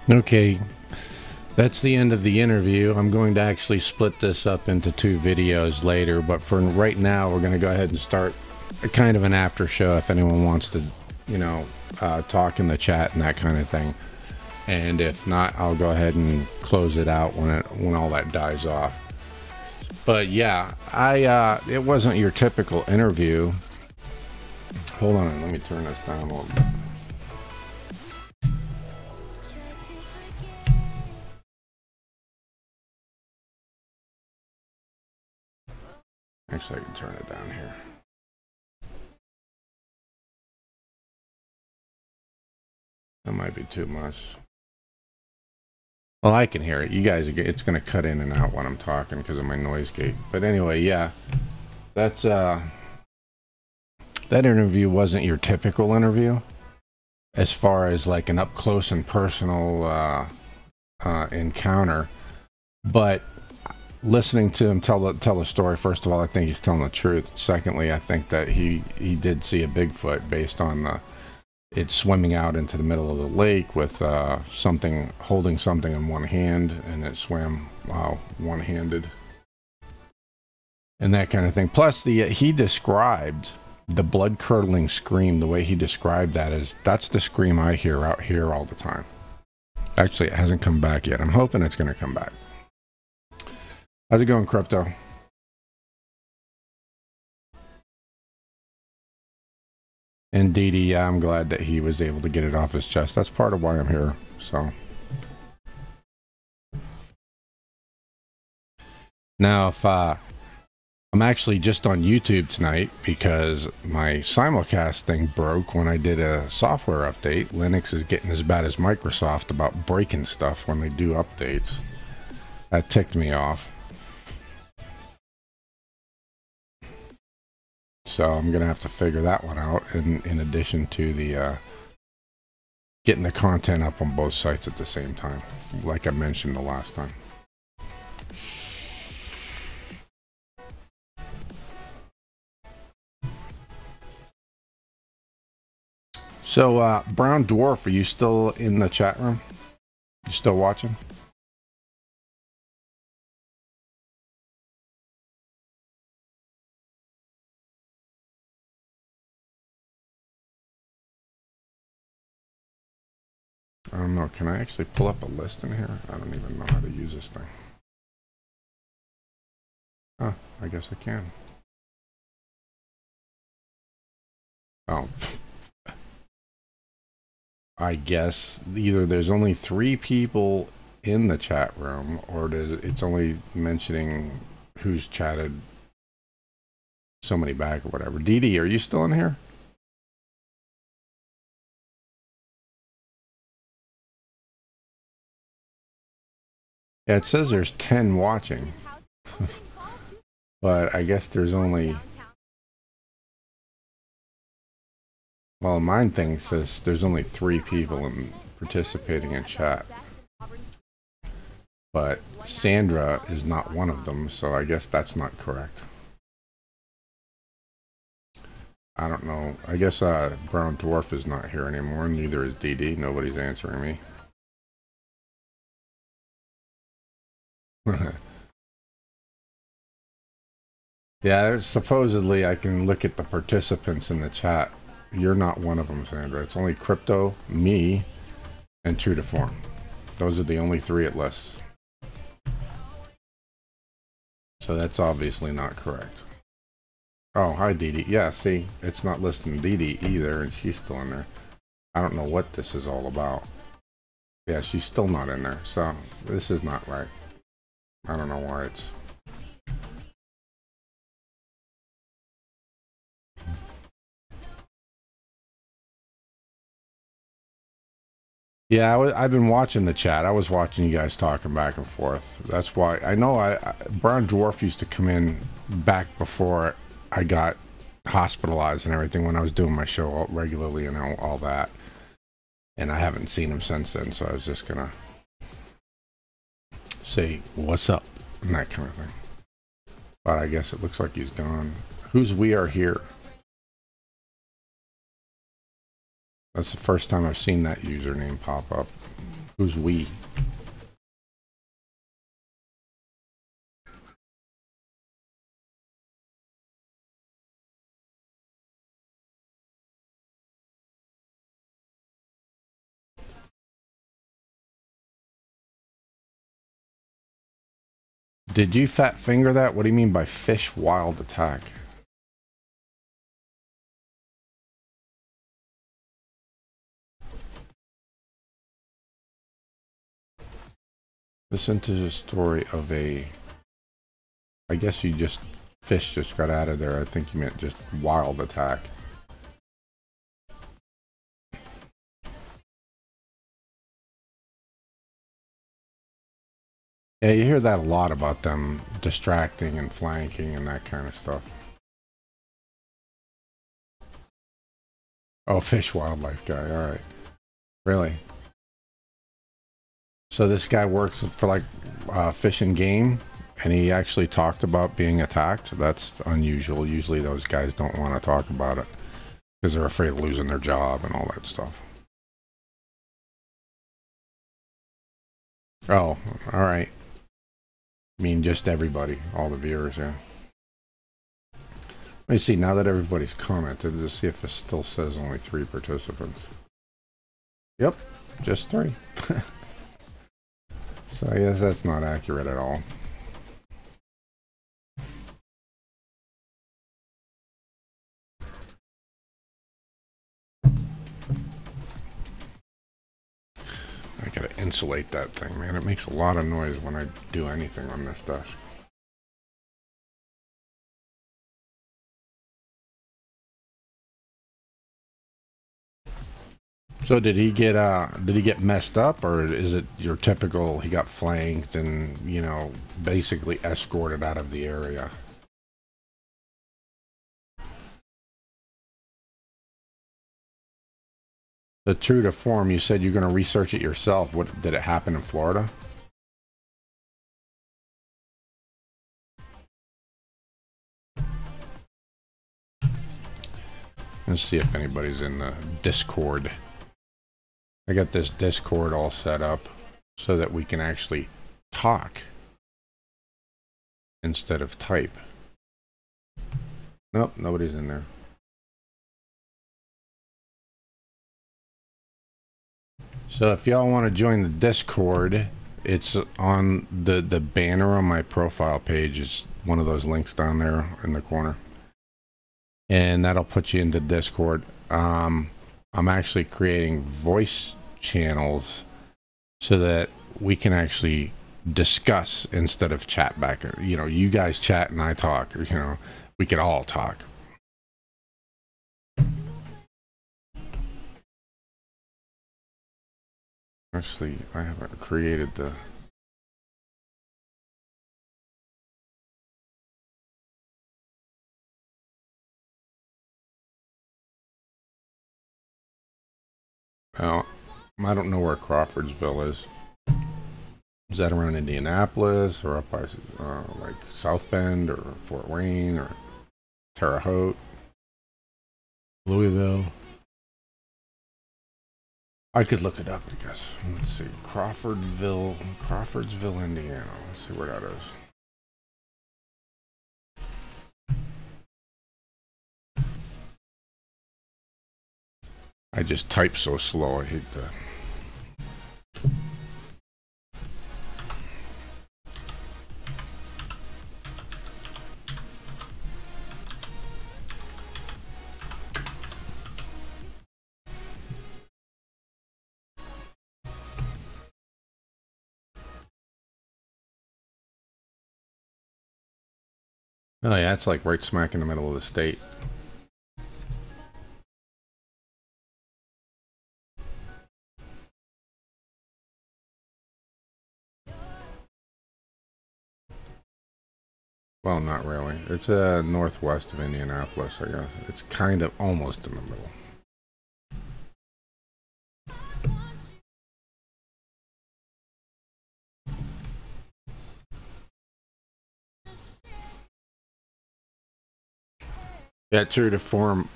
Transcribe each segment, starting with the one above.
Okay, that's the end of the interview. I'm going to actually split this up into two videos later, but for right now, we're going to go ahead and start a kind of an after show if anyone wants to, you know, talk in the chat and that kind of thing. And if not, I'll go ahead and close it out when all that dies off. But yeah, it wasn't your typical interview. Hold on, let me turn this down a little bit. Actually, I can turn it down here. That might be too much. Well, I can hear it. You guys, it's going to cut in and out when I'm talking because of my noise gate. But anyway, yeah, that's that interview wasn't your typical interview, as far as like an up close and personal encounter. But listening to him tell the story, first of all, I think he's telling the truth. Secondly, I think that he did see a Bigfoot based on it swimming out into the middle of the lake with something holding something in one hand, and it swam one-handed and that kind of thing. Plus, he described the blood-curdling scream. The way he described that is, that's the scream I hear out here all the time. Actually, it hasn't come back yet. I'm hoping it's going to come back. How's it going, Crypto? And Dee Dee, yeah, I'm glad that he was able to get it off his chest. That's part of why I'm here, so. Now, if I'm actually just on YouTube tonight because my simulcast thing broke when I did a software update. Linux is getting as bad as Microsoft about breaking stuff when they do updates. That ticked me off. So I'm gonna have to figure that one out in addition to the getting the content up on both sites at the same time, like I mentioned the last time. So Brown Dwarf, are you still in the chat room? You still watching? I don't know. Can I actually pull up a list in here? I don't even know how to use this thing. Oh, I guess I can. Oh. I guess either there's only 3 people in the chat room, or it's only mentioning who's chatted so many back or whatever. Dee Dee, are you still in here? Yeah, it says there's 10 watching. But I guess there's only... Well, mine thing says there's only 3 people participating in chat. But Sandra is not one of them, so I guess that's not correct. I don't know. I guess Brown Dwarf is not here anymore, and neither is Dee Dee. Nobody's answering me. Yeah, supposedly I can look at the participants in the chat. You're not one of them, Sandra. It's only Crypto, me, and True to Form. Those are the only 3 it lists. So that's obviously not correct. Oh, hi, Dee Dee. Yeah, see, it's not listing Dee Dee either, and she's still in there. I don't know what this is all about. Yeah, she's still not in there, so this is not right. I don't know why it's... Yeah, I've been watching the chat. I was watching you guys talking back and forth. That's why I know Brown Dwarf used to come in back before I got hospitalized and everything, when I was doing my show regularly and all that. And I haven't seen him since then, so I was just gonna say what's up and that kind of thing. But I guess it looks like he's gone. Who's We Are Here? That's the first time I've seen that username pop up. Who's we? Did you fat finger that? What do you mean by fish wild attack? Listen to the story of a... I guess you just... Fish just got out of there. I think you meant just wild attack. Yeah, you hear that a lot about them distracting and flanking and that kind of stuff. Oh, fish wildlife guy. All right. Really? So this guy works for like Fish and Game, and he actually talked about being attacked. That's unusual. Usually those guys don't want to talk about it because they're afraid of losing their job and all that stuff. Oh, all right. I mean, just everybody, all the viewers, yeah. Let me see, now that everybody's commented, to see if it still says only 3 participants. Yep, just 3. So I guess that's not accurate at all. I gotta insulate that thing, man. It makes a lot of noise when I do anything on this desk. So did he get messed up, or is it your typical he got flanked and, you know, basically escorted out of the area? The true to form, you said you're going to research it yourself. What did it happen in Florida? Let's see if anybody's in the Discord. I got this Discord all set up so that we can actually talk instead of type. Nope, nobody's in there. So if y'all want to join the Discord, it's on the banner on my profile page is one of those links down there in the corner. And that'll put you into Discord. I'm actually creating voice channels so that we can actually discuss instead of chat back. You know, you guys chat and I talk, you know, we could all talk. Actually, I haven't created the... Well, I don't know where Crawfordsville is. Is that around Indianapolis or up by like South Bend or Fort Wayne or Terre Haute? Louisville? I could look it up, I guess. Let's see. Crawfordsville, Indiana. Let's see where that is. I just type so slow, I hate that. Oh yeah, it's like right smack in the middle of the state. Well, not really. It's northwest of Indianapolis, I guess. It's kind of almost in the middle. Yeah, true to form,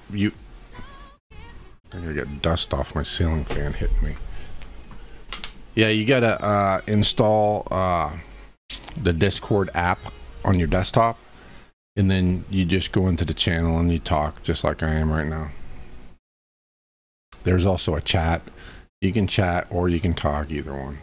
I gotta get dust off my ceiling fan hitting me. Yeah, you gotta install the Discord app on your desktop, and then you just go into the channel and you talk just like I am right now. There's also a chat. You can chat or you can talk, either one.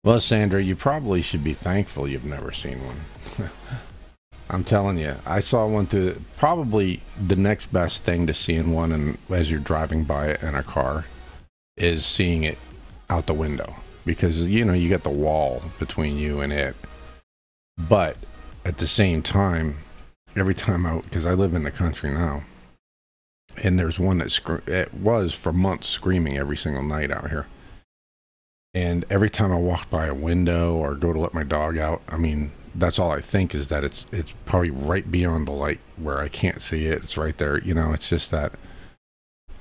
Well, Sandra, you probably should be thankful you've never seen one. I'm telling you, I saw one through probably the next best thing to seeing one, and as you're driving by it in a car, is seeing it out the window, because you know you got the wall between you and it. But at the same time, every time because I live in the country now, and there's one that it was for months screaming every single night out here. And every time I walk by a window or go to let my dog out, I mean, that's all I think is that it's probably right beyond the light where I can't see it. It's right there. You know, it's just that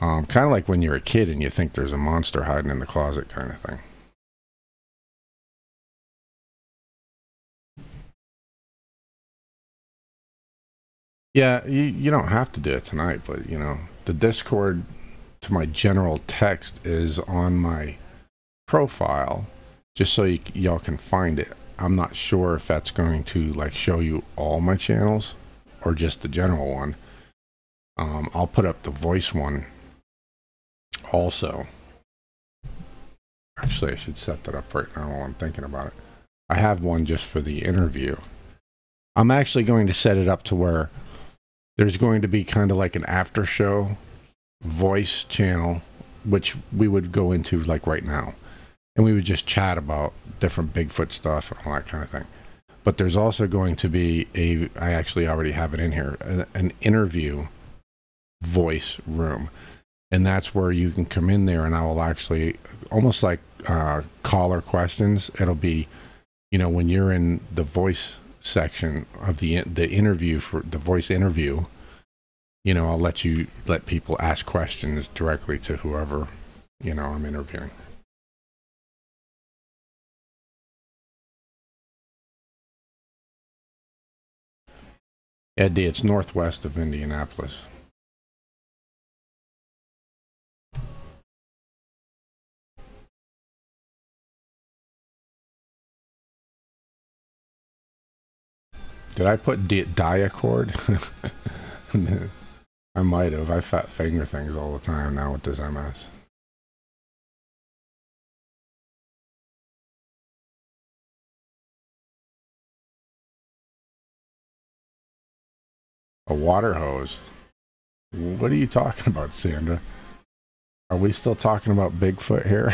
kind of like when you're a kid and you think there's a monster hiding in the closet kind of thing. Yeah, you don't have to do it tonight, but you know, the Discord to my general text is on my profile, just so y'all can find it. I'm not sure if that's going to like show you all my channels or just the general one. I'll put up the voice one also. Actually, I should set that up right now while I'm thinking about it. I have one just for the interview. I'm actually going to set it up to where there's going to be kind of like an after show voice channel, which we would go into like right now. And we would just chat about different Bigfoot stuff and all that kind of thing. But there's also going to be I actually already have it in here, an interview voice room. And that's where you can come in there and I will actually, almost like caller questions. It'll be, you know, when you're in the voice section of the interview, for the voice interview, you know, I'll let people ask questions directly to whoever, you know, I'm interviewing. Eddie, it's northwest of Indianapolis. Did I put diacord? I might have. I fat finger things all the time now with this MS. A water hose? What are you talking about, Sandra? Are we still talking about Bigfoot here?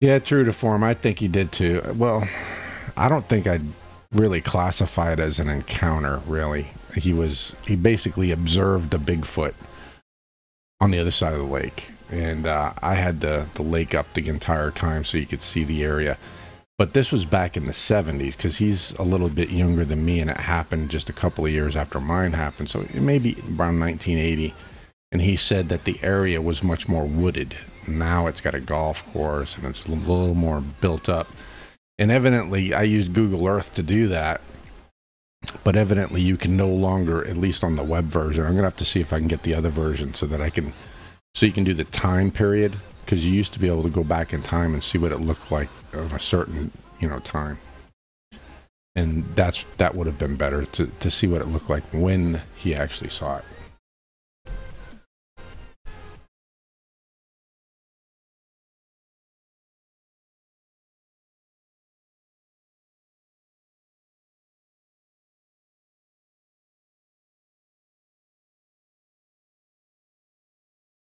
Yeah, true to form. I think he did too. Well, I don't think I'd really classify it as an encounter, really. He basically observed a Bigfoot on the other side of the lake. And I had the lake up the entire time so you could see the area. But this was back in the 70s, because he's a little bit younger than me, and it happened just a couple of years after mine happened. So it may be around 1980. And he said that the area was much more wooded. Now it's got a golf course and it's a little more built up. And evidently, I used Google Earth to do that. But evidently, you can no longer, at least on the web version, I'm going to have to see if I can get the other version so that so you can do the time period. Because you used to be able to go back in time and see what it looked like on a certain, you know, time. And that would have been better to see what it looked like when he actually saw it.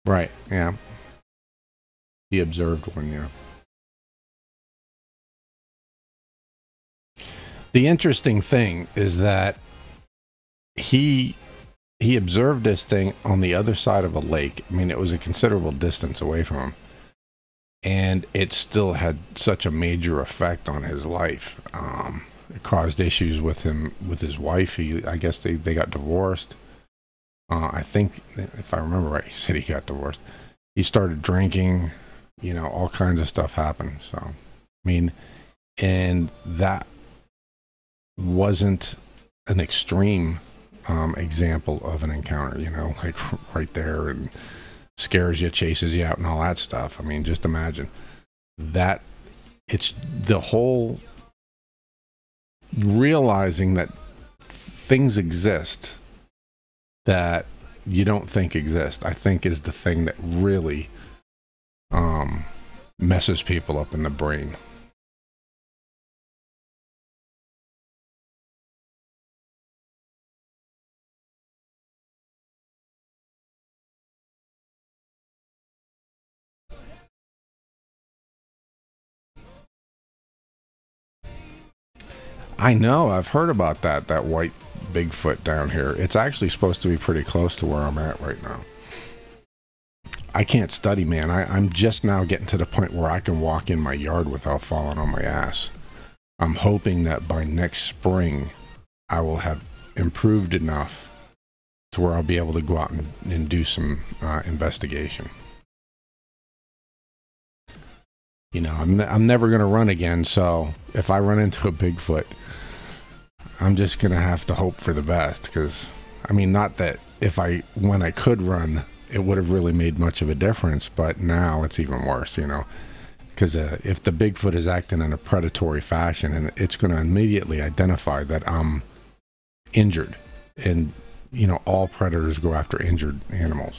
Right, yeah. He observed one, yeah. The interesting thing is that he observed this thing on the other side of a lake. I mean, it was a considerable distance away from him. and it still had such a major effect on his life. It caused issues with him, with his wife. I guess they got divorced. I think, if I remember right, he said he got divorced. He started drinking, you know, all kinds of stuff happened. So, I mean, and that wasn't an extreme example of an encounter, you know, like right there, and scares you, chases you out, and all that stuff. I mean, just imagine that. It's the whole realizing that things exist that you don't think exist, I think, is the thing that really messes people up in the brain. I know, I've heard about that white Bigfoot down here. It's actually supposed to be pretty close to where I'm at right now. I can't study, man. I'm just now getting to the point where I can walk in my yard without falling on my ass. I'm hoping that by next spring, I will have improved enough to where I'll be able to go out and do some investigation. You know, I'm never going to run again, so if I run into a Bigfoot, I'm just going to have to hope for the best, because, I mean, not that when I could run, it would have really made much of a difference, but now it's even worse, you know, because if the Bigfoot is acting in a predatory fashion, and it's going to immediately identify that I'm injured, and, you know, all predators go after injured animals.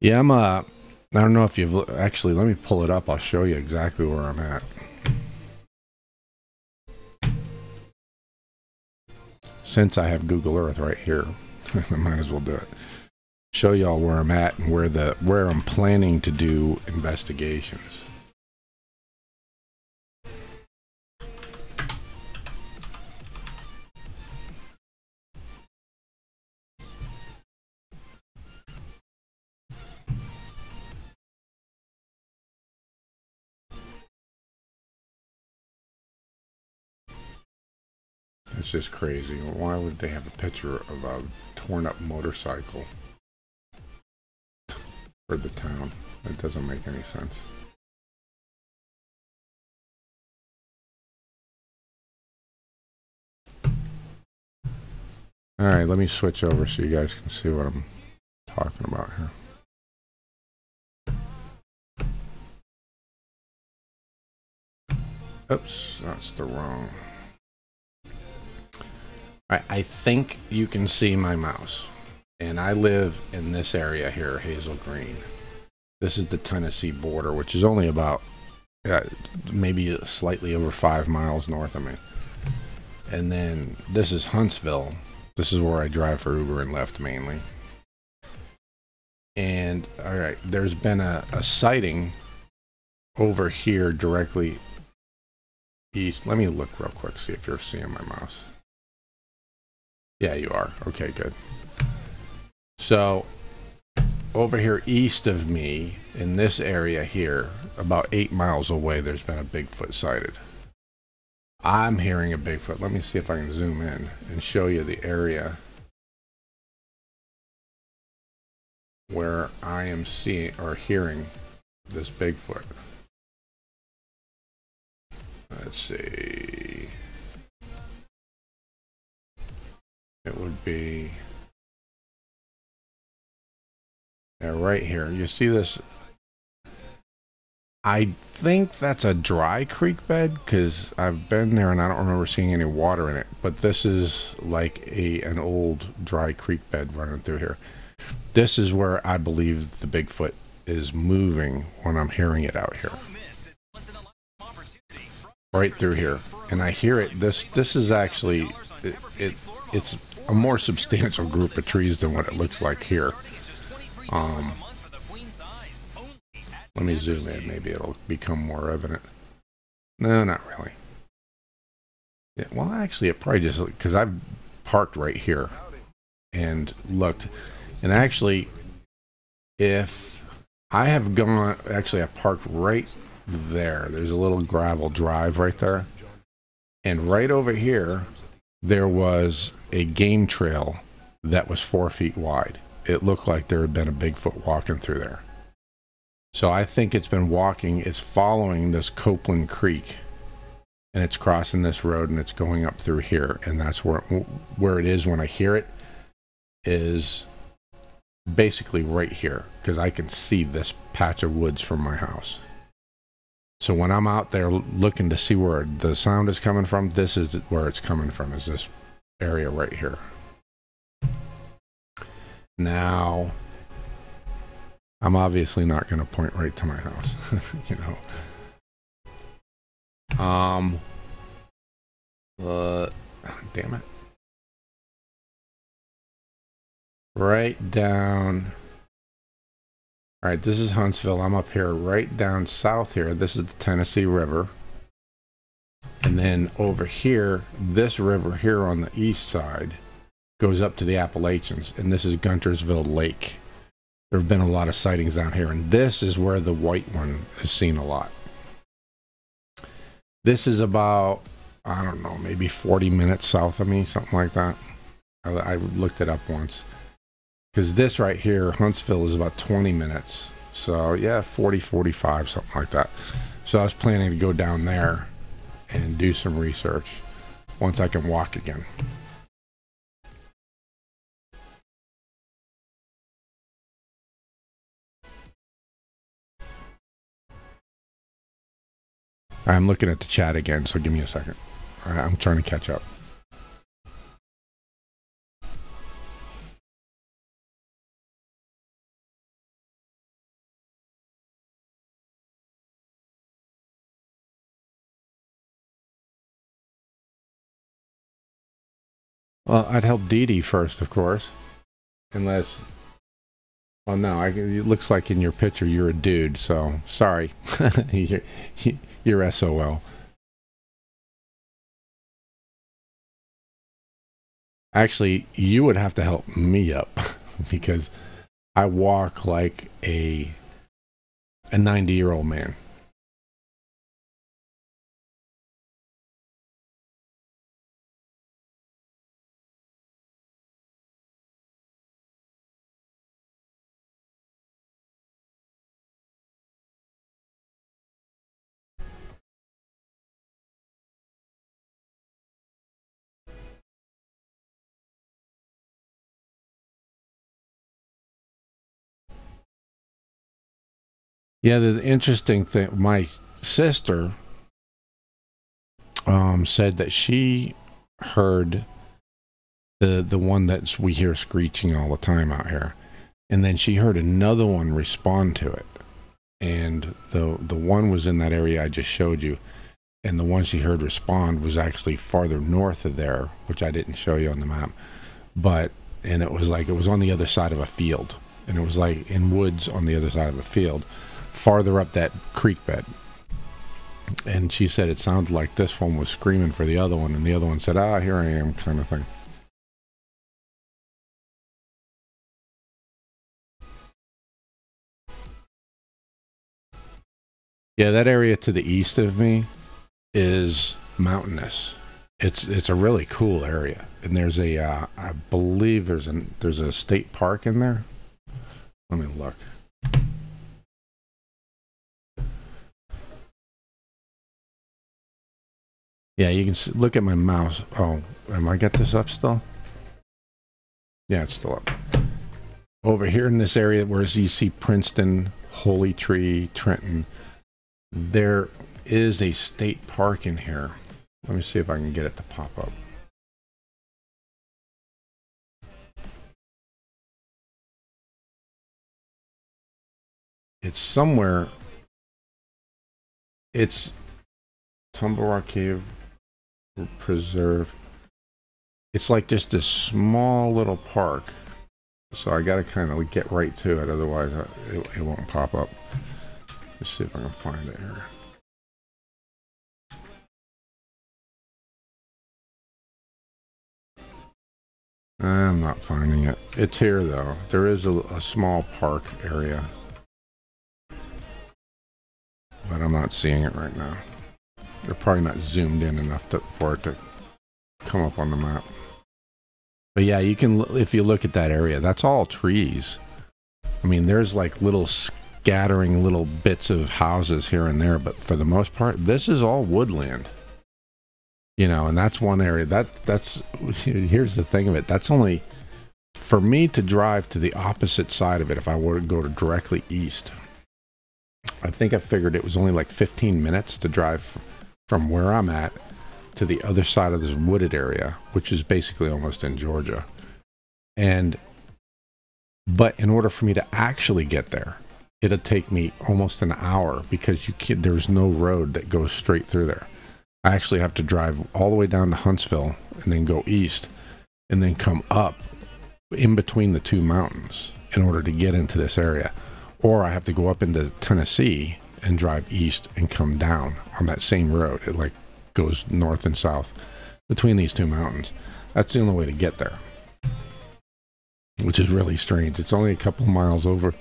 Yeah, I don't know if you've actually, let me pull it up. I'll show you exactly where I'm at. Since I have Google Earth right here, I might as well do it. Show y'all where I'm at and where I'm planning to do investigations. It's just crazy. Why would they have a picture of a torn up motorcycle for the town? It doesn't make any sense. Alright, let me switch over so you guys can see what I'm talking about here. Oops, that's the wrong. I think you can see my mouse, and I live in this area here, Hazel Green. This is the Tennessee border, which is only about maybe slightly over 5 miles north of me. And then this is Huntsville. This is where I drive for Uber and Lyft mainly. And all right, there's been a sighting over here directly east. Let me look real quick, see if you're seeing my mouse. Yeah, you are. Okay, good. So over here east of me, in this area here, about 8 miles away, there's been a Bigfoot sighted. I'm hearing a Bigfoot. Let me see if I can zoom in and show you the area where I am seeing or hearing this Bigfoot. Let's see. It would be right here. You see this? I think that's a dry creek bed, because I've been there and I don't remember seeing any water in it. But this is like an old dry creek bed running through here. This is where I believe the Bigfoot is moving when I'm hearing it out here. Right through here. And I hear it. This is actually, it's a more substantial group of trees than what it looks like here. Let me zoom in. Maybe it'll become more evident. No, not really. Yeah, well, actually, it probably just... Because I've parked right here and looked. And actually, if I have gone... Actually, I parked right there. There's a little gravel drive right there. And right over here, there was a game trail that was 4 feet wide. It looked like there had been a Bigfoot walking through there. So I think it's been walking, it's following this Copeland Creek, and it's crossing this road and it's going up through here. And that's where it is when I hear it, is basically right here, because I can see this patch of woods from my house. So when I'm out there looking to see where the sound is coming from, this is where it's coming from, is this area right here. Now, I'm obviously not going to point right to my house, you know. Damn it. Right down. All right, this is Huntsville. I'm up here, right down south here. This is the Tennessee River. And then over here, this river here on the east side goes up to the Appalachians, and this is Guntersville Lake. There have been a lot of sightings down here, and this is where the white one is seen a lot. This is about, I don't know, maybe 40 minutes south of me, something like that. I looked it up once. Because this right here, Huntsville, is about 20 minutes. So, yeah, 40, 45, something like that. So I was planning to go down there and do some research once I can walk again. I'm looking at the chat again, so give me a second. All right, I'm trying to catch up. Well, I'd help Dee Dee first, of course. Unless... Well, no, it looks like in your picture you're a dude, so sorry. You're SOL. Actually, you would have to help me up because I walk like a 90-year-old man. Yeah, the interesting thing, my sister said that she heard the one that we hear screeching all the time out here, and then she heard another one respond to it, and the one was in that area I just showed you, and the one she heard respond was actually farther north of there, which I didn't show you on the map, and it was like it was on the other side of a field, and it was like in woods on the other side of a field, farther up that creek bed. And she said it sounded like this one was screaming for the other one, and the other one said, "Ah, here I am," kind of thing. Yeah, that area to the east of me is mountainous. It's a really cool area, and there's a I believe there's a state park in there. Let me look. Yeah, you can look at my mouse. Oh, am I got this up still? Yeah, it's still up. Over here in this area where you see Princeton, Holy Tree, Trenton, there is a state park in here. Let me see if I can get it to pop up. It's somewhere. It's Tumble Rock Cave Preserve. It's like just this small little park. So I gotta kind of get right to it, otherwise it won't pop up. Let's see if I can find it here. I'm not finding it. It's here though. There is a small park area, but I'm not seeing it right now. They're probably not zoomed in enough for it to come up on the map. But yeah, you can, if you look at that area, that's all trees. I mean, there's like little scattering little bits of houses here and there, but for the most part, this is all woodland. You know, and that's one area that's here's the thing of it. That's only for me to drive to the opposite side of it. If I were to go to directly east, I think I figured it was only like 15 minutes to drive from where I'm at to the other side of this wooded area, which is basically almost in Georgia. But in order for me to actually get there, it'll take me almost an hour because there's no road that goes straight through there. I actually have to drive all the way down to Huntsville and then go east and then come up in between the two mountains in order to get into this area. Or I have to go up into Tennessee and drive east and come down on that same road. It like goes north and south between these two mountains. That's the only way to get there, which is really strange. It's only a couple miles over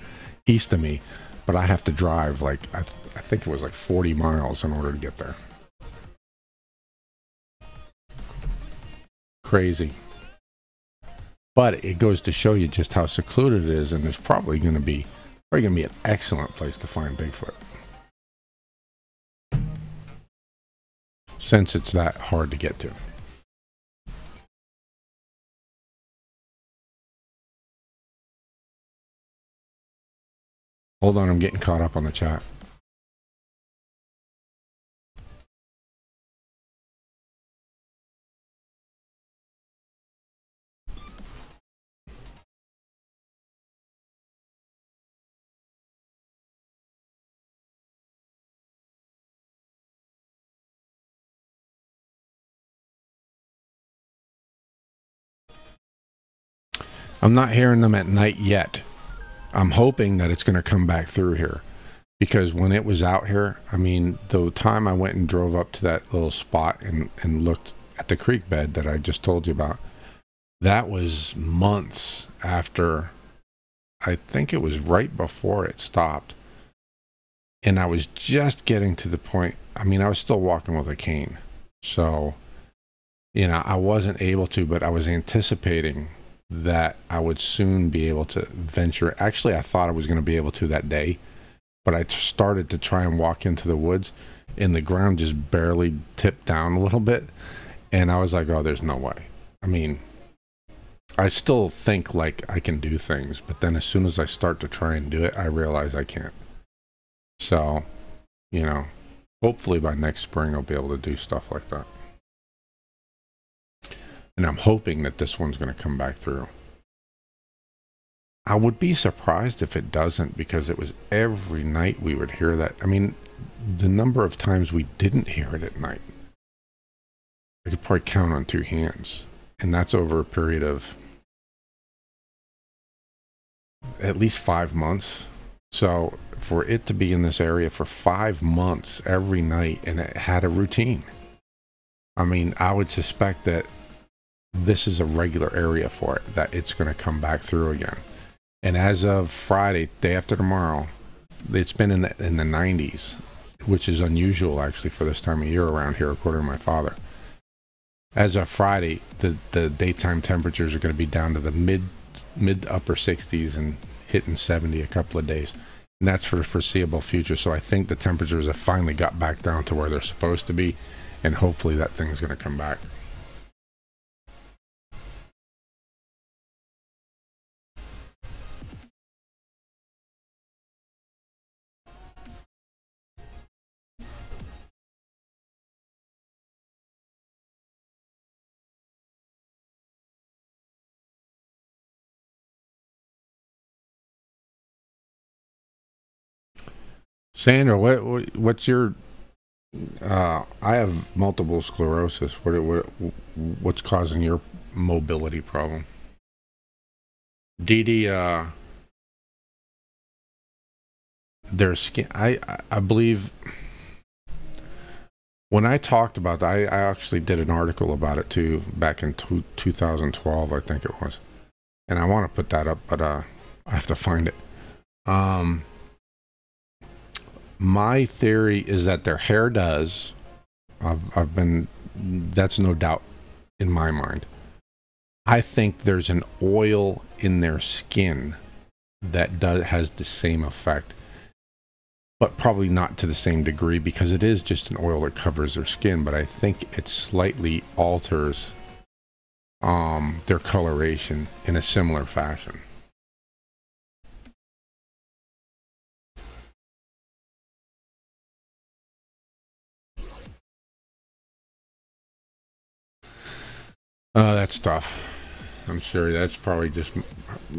east of me, but I have to drive like, I think it was like 40 miles in order to get there. Crazy. But it goes to show you just how secluded it is, and there's probably going to be an excellent place to find Bigfoot, since it's that hard to get to. Hold on, I'm getting caught up on the chat. I'm not hearing them at night yet. I'm hoping that it's going to come back through here, because when it was out here, I mean, the time I went and drove up to that little spot and looked at the creek bed that I just told you about, that was months after, I think it was right before it stopped. And I was just getting to the point, I mean, I was still walking with a cane. So, you know, I wasn't able to, but I was anticipating that I would soon be able to venture. Actually, I thought I was going to be able to that day, but I started to try and walk into the woods and the ground just barely tipped down a little bit. And I was like, oh, there's no way. I mean, I still think like I can do things, but then as soon as I start to try and do it, I realize I can't. So, you know, hopefully by next spring, I'll be able to do stuff like that. And I'm hoping that this one's going to come back through. I would be surprised if it doesn't, because it was every night we would hear that. I mean, the number of times we didn't hear it at night, I could probably count on two hands. And that's over a period of at least 5 months. So for it to be in this area for 5 months every night, and it had a routine, I mean, I would suspect that this is a regular area for it, that it's going to come back through again. And as of Friday, day after tomorrow, it's been in the 90s, which is unusual actually for this time of year around here, according to my father. As of Friday, the daytime temperatures are going to be down to the mid to upper 60s and hitting 70 a couple of days. And that's for the foreseeable future. So I think the temperatures have finally got back down to where they're supposed to be, and hopefully that thing's going to come back. Sandra, what's your I have multiple sclerosis. What's causing your mobility problem? Dee Dee, their skin. I believe when I talked about that, I actually did an article about it too back in 2012, I think it was, and I want to put that up, but I have to find it. My theory is that their hair does. That's no doubt in my mind. I think there's an oil in their skin that has the same effect, but probably not to the same degree because it is just an oil that covers their skin. But I think it slightly alters their coloration in a similar fashion. That's tough. I'm sure that's probably just,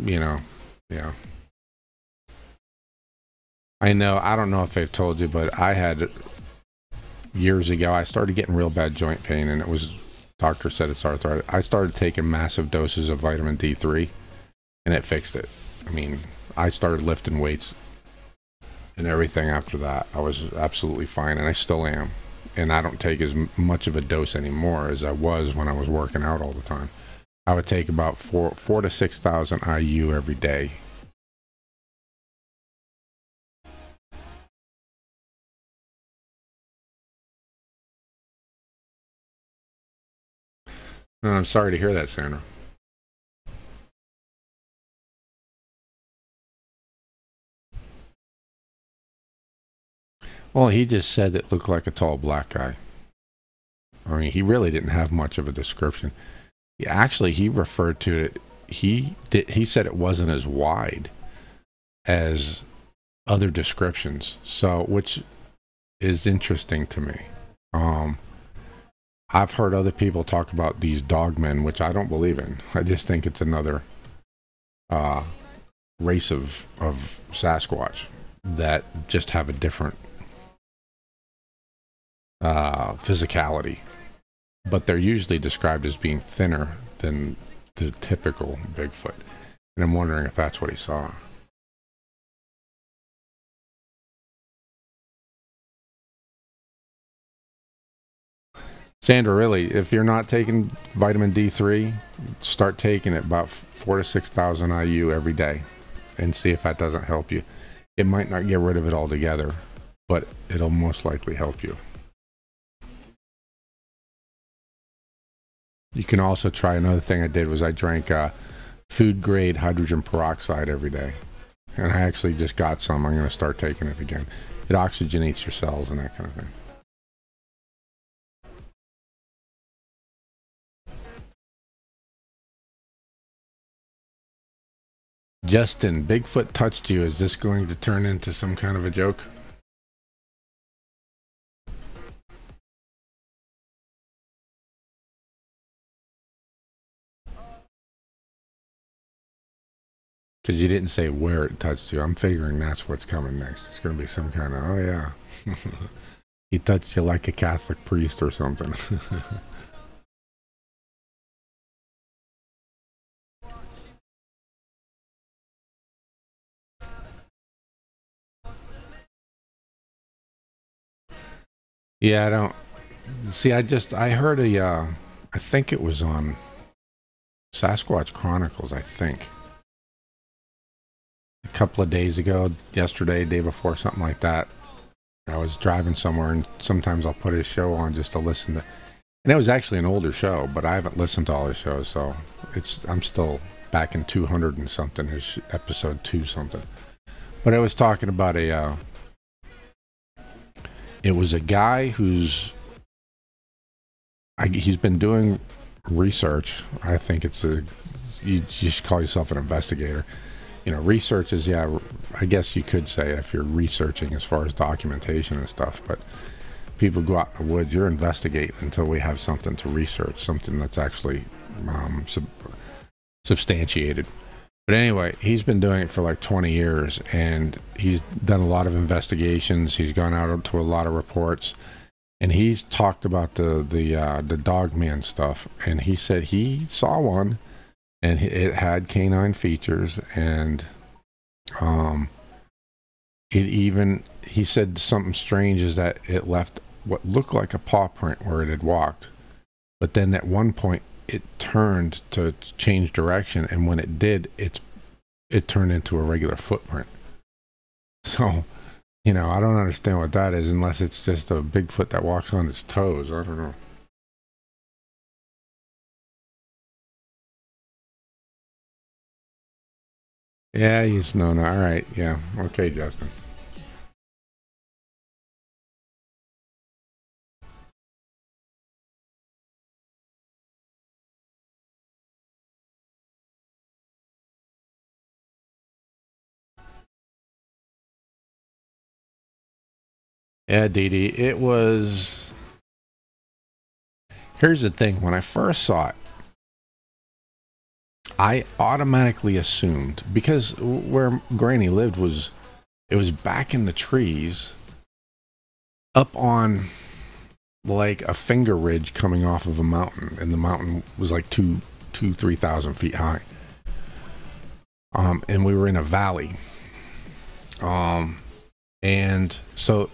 yeah. I know, I don't know if they've told you, but I had, years ago, I started getting real bad joint pain, and doctor said it's arthritis. I started taking massive doses of vitamin D3, and it fixed it. I mean, I started lifting weights and everything after that. I was absolutely fine, and I still am. And I don't take as much of a dose anymore as I was when I was working out all the time. I would take about 4 to 6,000 IU every day. I'm sorry to hear that, Sandra. Well, he just said it looked like a tall black guy. I mean, he really didn't have much of a description. Actually, he referred to it. He said it wasn't as wide as other descriptions. So, which is interesting to me. I've heard other people talk about these dogmen, which I don't believe in. I just think it's another race of Sasquatch that just have a different physicality, but they're usually described as being thinner than the typical Bigfoot, and I'm wondering if that's what he saw. Sandra, really, if you're not taking vitamin D3, start taking it about 4 to 6,000 IU every day and see if that doesn't help you. It might not get rid of it altogether, but it'll most likely help you. You can also try, another thing I did was I drank food grade hydrogen peroxide every day. And I actually just got some. I'm going to start taking it again. It oxygenates your cells and that kind of thing. Justin, Bigfoot touched you. Is this going to turn into some kind of a joke? Because you didn't say where it touched you. I'm figuring that's what's coming next. It's going to be some kind of, oh yeah. He touched you like a Catholic priest or something. Yeah, I don't. See, I heard I think it was on Sasquatch Chronicles, I think. A couple of days ago, yesterday, day before, something like that. I was driving somewhere, and sometimes I'll put his show on just to listen to. And it was actually an older show, but I haven't listened to all his shows, so I'm still back in 200 and something, his episode 2 something. But I was talking about it was a guy he's been doing research. I think you just call yourself an investigator. You know, research is, yeah, I guess you could say if you're researching as far as documentation and stuff, but people go out in the woods, you're investigating until we have something to research, something that's actually substantiated. But anyway, he's been doing it for like 20 years, and he's done a lot of investigations. He's gone out to a lot of reports, and he's talked about the dog man stuff. And he said he saw one, and it had canine features, and he said something strange is that it left what looked like a paw print where it had walked. But then at one point it turned to change direction, and when it did, it turned into a regular footprint. So, I don't understand what that is unless it's just a Bigfoot that walks on its toes. I don't know. Yeah, he's no. All right. Yeah. Okay, Justin. Yeah, Dee Dee. It was. Here's the thing. When I first saw it, I automatically assumed, because where Granny lived it was back in the trees, up on like a finger ridge coming off of a mountain, and the mountain was like 3,000 feet high. And we were in a valley. And so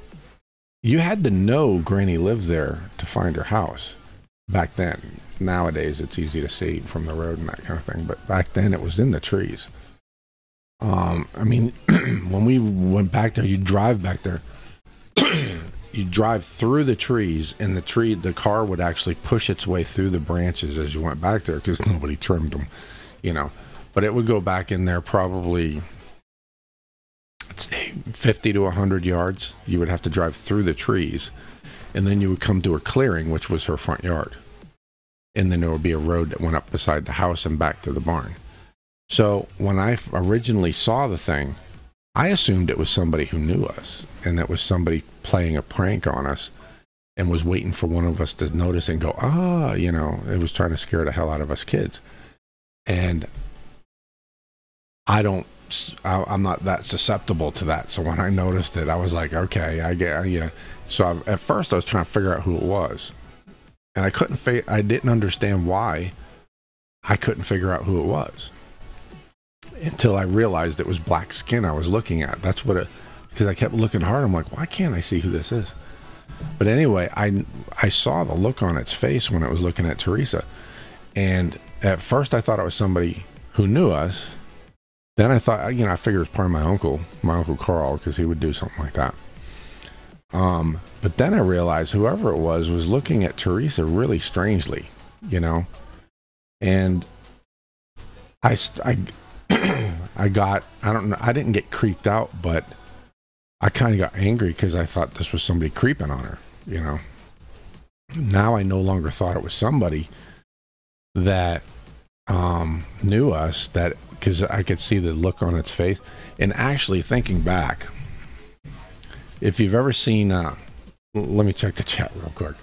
you had to know Granny lived there to find her house back then. Nowadays, it's easy to see from the road and that kind of thing, but back then it was in the trees. I mean, when we went back there, you drive back there, you drive through the trees, and the car would actually push its way through the branches as you went back there because nobody trimmed them, But it would go back in there probably, let's say, 50 to 100 yards. You would have to drive through the trees, and then you would come to a clearing, which was her front yard. And then there would be a road that went up beside the house and back to the barn. So when I originally saw the thing, I assumed it was somebody who knew us, and that was somebody playing a prank on us and was waiting for one of us to notice and go, it was trying to scare the hell out of us kids. And I'm not that susceptible to that. So when I noticed it, I was like, okay, I get. So at first I was trying to figure out who it was, and I didn't understand why I couldn't figure out who it was until I realized it was black skin I was looking at. That's what because I kept looking hard. I'm like, why can't I see who this is? But anyway, I saw the look on its face when it was looking at Teresa, and at first I thought it was somebody who knew us. Then I thought, I figured it was probably my uncle Carl, because he would do something like that. But then I realized whoever it was looking at Teresa really strangely, and I don't know, I didn't get creeped out, but I kind of got angry because I thought this was somebody creeping on her, Now I no longer thought it was somebody that knew us, because I could see the look on its face. And actually, thinking back, if you've ever seen, let me check the chat real quick.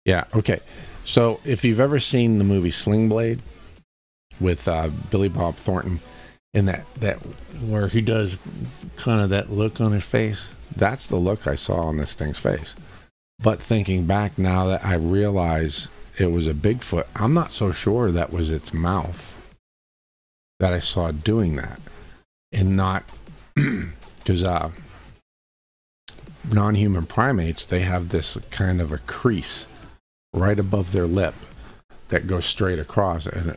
Yeah, okay. So if you've ever seen the movie Sling Blade with Billy Bob Thornton, and that where he does kind of that look on his face, that's the look I saw on this thing's face. But thinking back now that I realize it was a Bigfoot, I'm not so sure that was its mouth that I saw doing that. And not because non-human primates, they have this kind of a crease right above their lip that goes straight across, and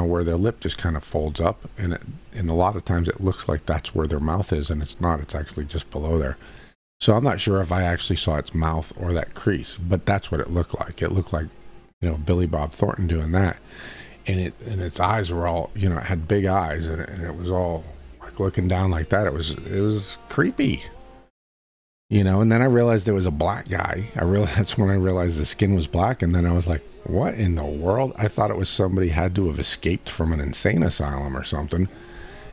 where their lip just kind of folds up, and a lot of times it looks like that's where their mouth is, and it's not. It's actually just below there. So I'm not sure if I actually saw its mouth or that crease, but that's what it looked like. It looked like Billy Bob Thornton doing that, and its eyes were all it had big eyes, and it was all like looking down like that. It was creepy. And then I realized it was a black guy. That's when I realized the skin was black, and then I was like, what in the world? I thought it was somebody had to have escaped from an insane asylum or something,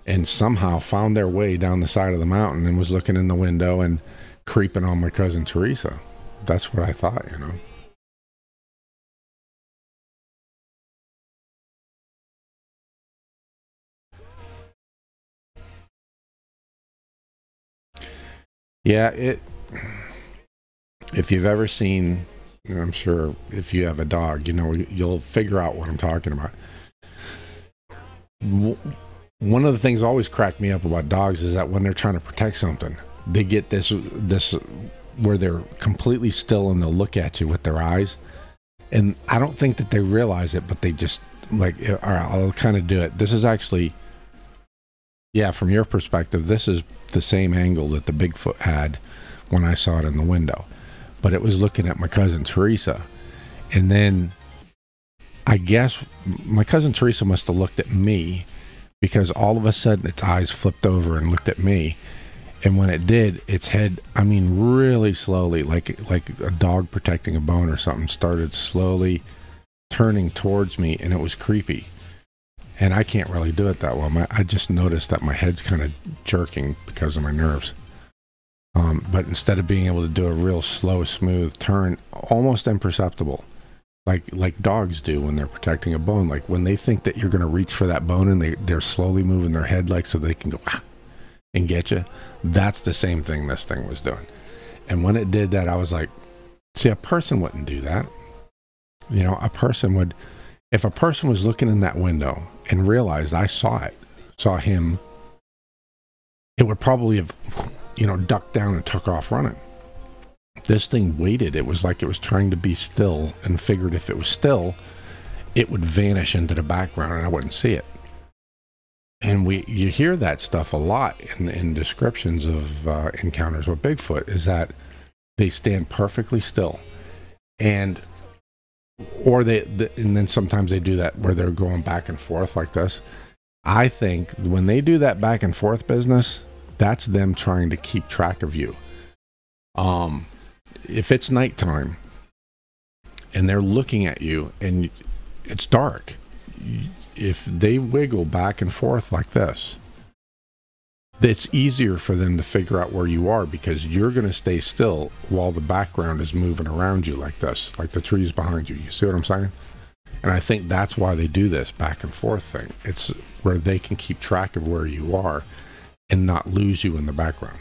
and somehow found their way down the side of the mountain and was looking in the window and creeping on my cousin Teresa. That's what I thought, Yeah, if you've ever seen I'm sure if you have a dog, you know, you'll figure out what I'm talking about. One of the things always cracked me up about dogs is that when they're trying to protect something, they get this where they're completely still and they'll look at you with their eyes. And I don't think that they realize it, but they just like, all right, I'll kind of do it. This is actually, yeah, from your perspective, this is the same angle that the Bigfoot had when I saw it in the window. But it was looking at my cousin Teresa. And then I guess my cousin Teresa must have looked at me, because all of a sudden its eyes flipped over and looked at me. And when it did, its head, I mean, really slowly, like a dog protecting a bone or something, started slowly turning towards me, and it was creepy. And I can't really do it that well. I just noticed that my head's kind of jerking because of my nerves. But instead of being able to do a real slow, smooth turn, almost imperceptible, like dogs do when they're protecting a bone, like when they think that you're going to reach for that bone and they're slowly moving their head, like so they can go and get you. That's the same thing this thing was doing. And when it did that, I was like, see, a person wouldn't do that. You know, a person would, if a person was looking in that window and realized I saw him, it would probably have, you know, ducked down and took off running. This thing waited. It was like it was trying to be still and figured if it was still, it would vanish into the background and I wouldn't see it. And you hear that stuff a lot in descriptions of encounters with Bigfoot, is that they stand perfectly still, and then sometimes they do that where they're going back and forth like this. I think when they do that back and forth business, that's them trying to keep track of you. If it's nighttime and they're looking at you and it's dark, if they wiggle back and forth like this, it's easier for them to figure out where you are, because you're going to stay still while the background is moving around you like this, like the trees behind you. You see what I'm saying? And I think that's why they do this back and forth thing. It's where they can keep track of where you are and not lose you in the background.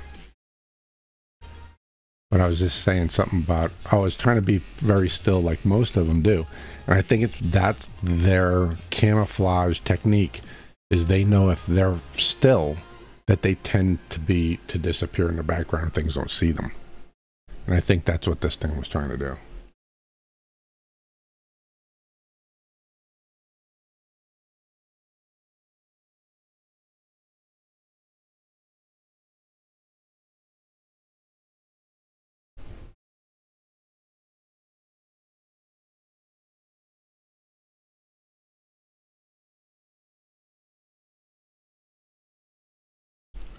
But I was just saying something about, I was trying to be very still like most of them do. And I think that's their camouflage technique, is they know if they're still, that they tend to disappear in the background and things don't see them. And I think that's what this thing was trying to do.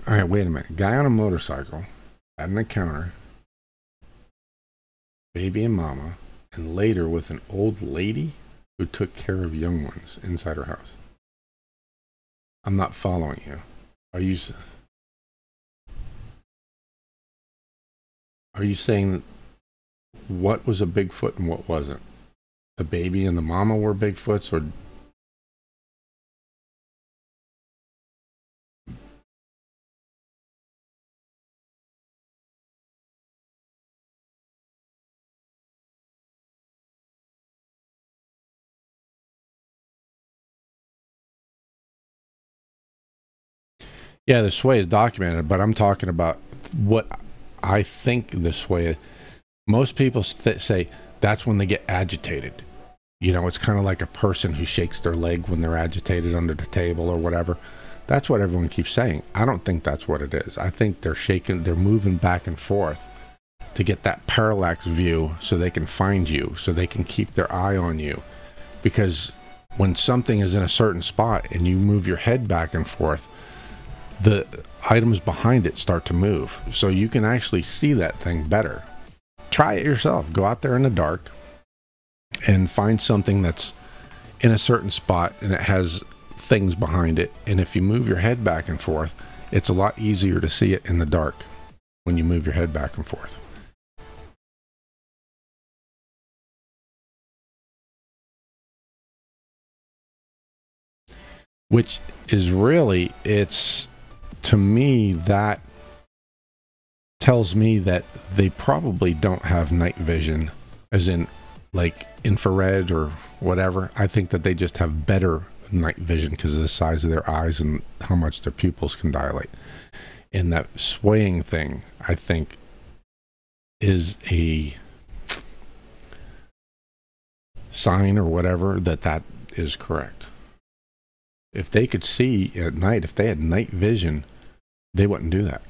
All right, wait a minute. Guy on a motorcycle had an encounter, baby and mama, and later with an old lady who took care of young ones inside her house. I'm not following you. Are you saying what was a Bigfoot and what wasn't? The baby and the mama were Bigfoots, or? Yeah, the sway is documented, but I'm talking about what I think the sway is. Most people say that's when they get agitated. You know, it's kind of like a person who shakes their leg when they're agitated under the table or whatever. That's what everyone keeps saying. I don't think that's what it is. I think they're moving back and forth to get that parallax view so they can find you, so they can keep their eye on you. Because when something is in a certain spot and you move your head back and forth, the items behind it start to move, so you can actually see that thing better. Try it yourself. Go out there in the dark and find something that's in a certain spot and it has things behind it, and if you move your head back and forth, it's a lot easier to see it in the dark when you move your head back and forth. Which is really, to me, that tells me that they probably don't have night vision, as in like infrared or whatever. I think that they just have better night vision because of the size of their eyes and how much their pupils can dilate. And that swaying thing, I think, is a sign or whatever that is correct. If they could see at night, if they had night vision, they wouldn't do that.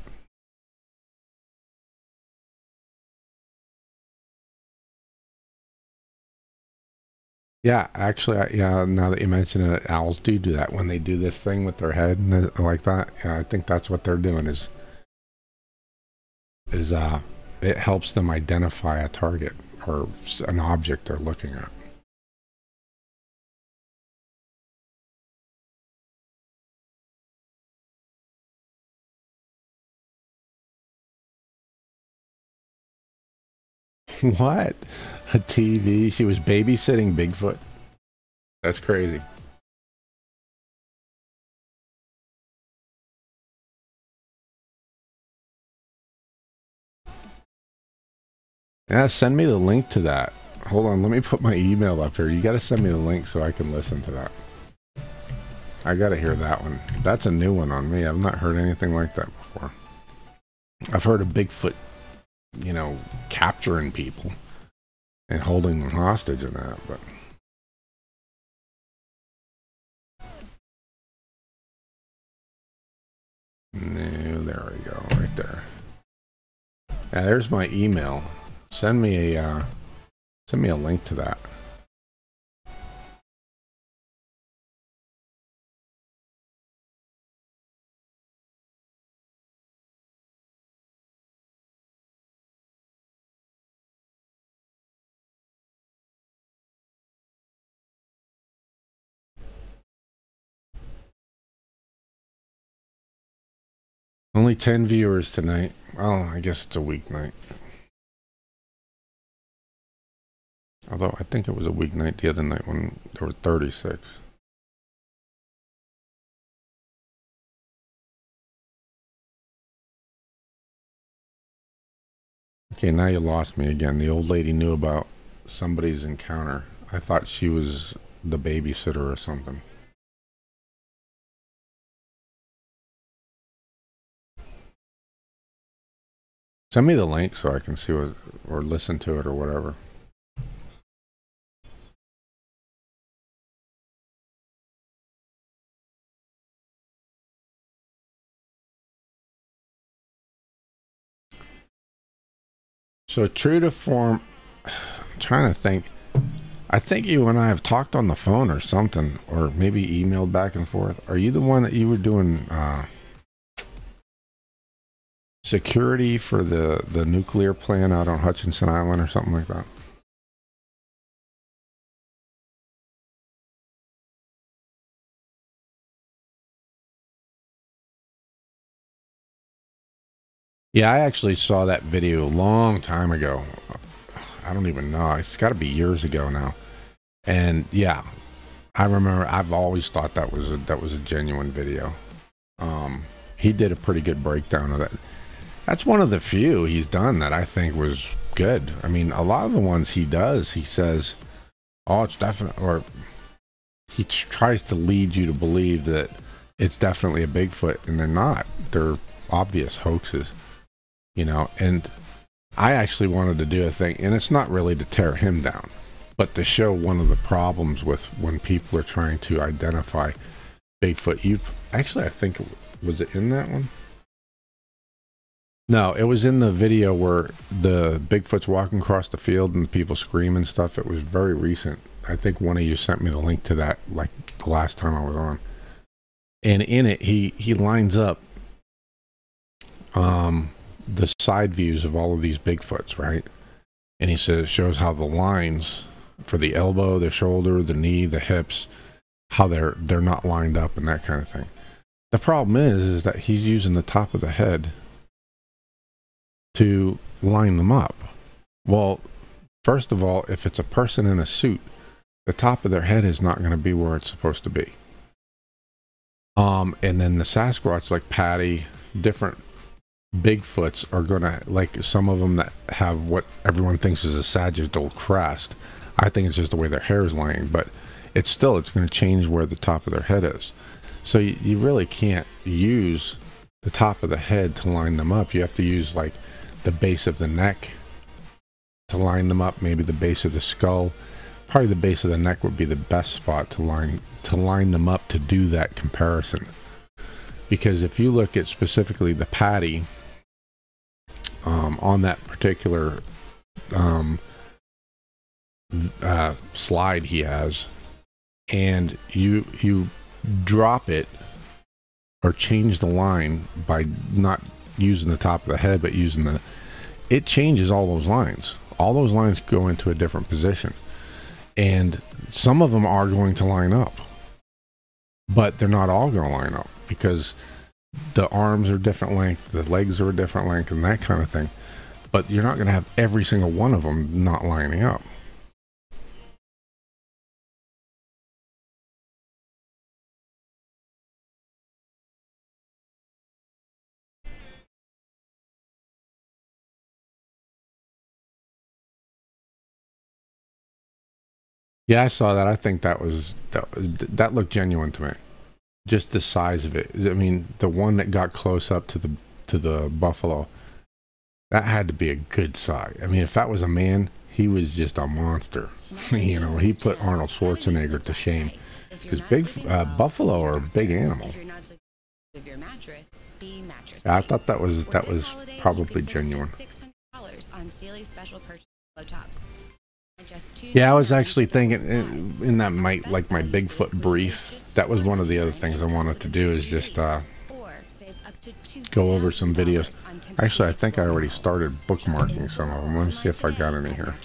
Yeah, actually, yeah. Now that you mention it, owls do that when they do this thing with their head and like that. Yeah, I think that's what they're doing. Is it helps them identify a target or an object they're looking at. What? A TV? She was babysitting Bigfoot? That's crazy. Yeah, send me the link to that. Hold on, let me put my email up here. You got to send me the link so I can listen to that. I got to hear that one. That's a new one on me. I've not heard anything like that before. I've heard of Bigfoot, you know, capturing people and holding them hostage and that, but... No, there we go, right there. Yeah, there's my email. Send me a link to that. Only 10 viewers tonight. Well, I guess it's a weeknight. Although I think it was a weeknight the other night when there were 36. Okay, now you lost me again. The old lady knew about somebody's encounter. I thought she was the babysitter or something. Send me the link so I can see what, or listen to it or whatever. So true to form, I'm trying to think. I think you and I have talked on the phone or something, or maybe emailed back and forth. Are you the one that you were doing security for the nuclear plant out on Hutchinson Island or something like that? Yeah, I actually saw that video a long time ago. I don't even know. It's got to be years ago now. And yeah, I remember. I've always thought that was a genuine video. He did a pretty good breakdown of that. That's one of the few he's done that I think was good. I mean, a lot of the ones he does, he says, "Oh, it's definite," or he tries to lead you to believe that it's definitely a Bigfoot, and they're not. They're obvious hoaxes, you know. And I actually wanted to do a thing, and it's not really to tear him down, but to show one of the problems with when people are trying to identify Bigfoot. Actually, I think, was it in that one? No, it was in the video where the Bigfoot's walking across the field and the people scream and stuff. It was very recent. I think one of you sent me the link to that, like the last time I was on. And in it, he lines up the side views of all of these Bigfoots, right? And he says, shows how the lines for the elbow, the shoulder, the knee, the hips, how they're not lined up and that kind of thing. The problem is that he's using the top of the head to line them up. Well, first of all, if it's a person in a suit, the top of their head is not going to be where it's supposed to be. And then the Sasquatch, like Patty, different Bigfoots are going to, like some of them that have what everyone thinks is a sagittal crest, I think it's just the way their hair is laying, but it's going to change where the top of their head is. So you really can't use the top of the head to line them up. You have to use like the base of the neck to line them up, maybe the base of the skull. Probably the base of the neck would be the best spot to line them up to do that comparison. Because if you look at specifically the patty on that particular slide he has, and you drop it or change the line by not using the top of the head but using it changes all those lines. All those lines go into a different position, and some of them are going to line up, but they're not all going to line up because the arms are different length, the legs are a different length, and that kind of thing. But you're not going to have every single one of them not lining up. Yeah, I saw that. I think that looked genuine to me. Just the size of it. I mean, the one that got close up to the buffalo, that had to be a good size. I mean, if that was a man, he was just a monster. You know, he put Arnold Schwarzenegger to shame. Because buffalo are a big animal. Yeah, I thought that was probably genuine. Yeah, I was actually thinking in that my Bigfoot brief, that was one of the other things I wanted to do, is just go over some videos. Actually, I think I already started bookmarking some of them. Let me see if I got any here.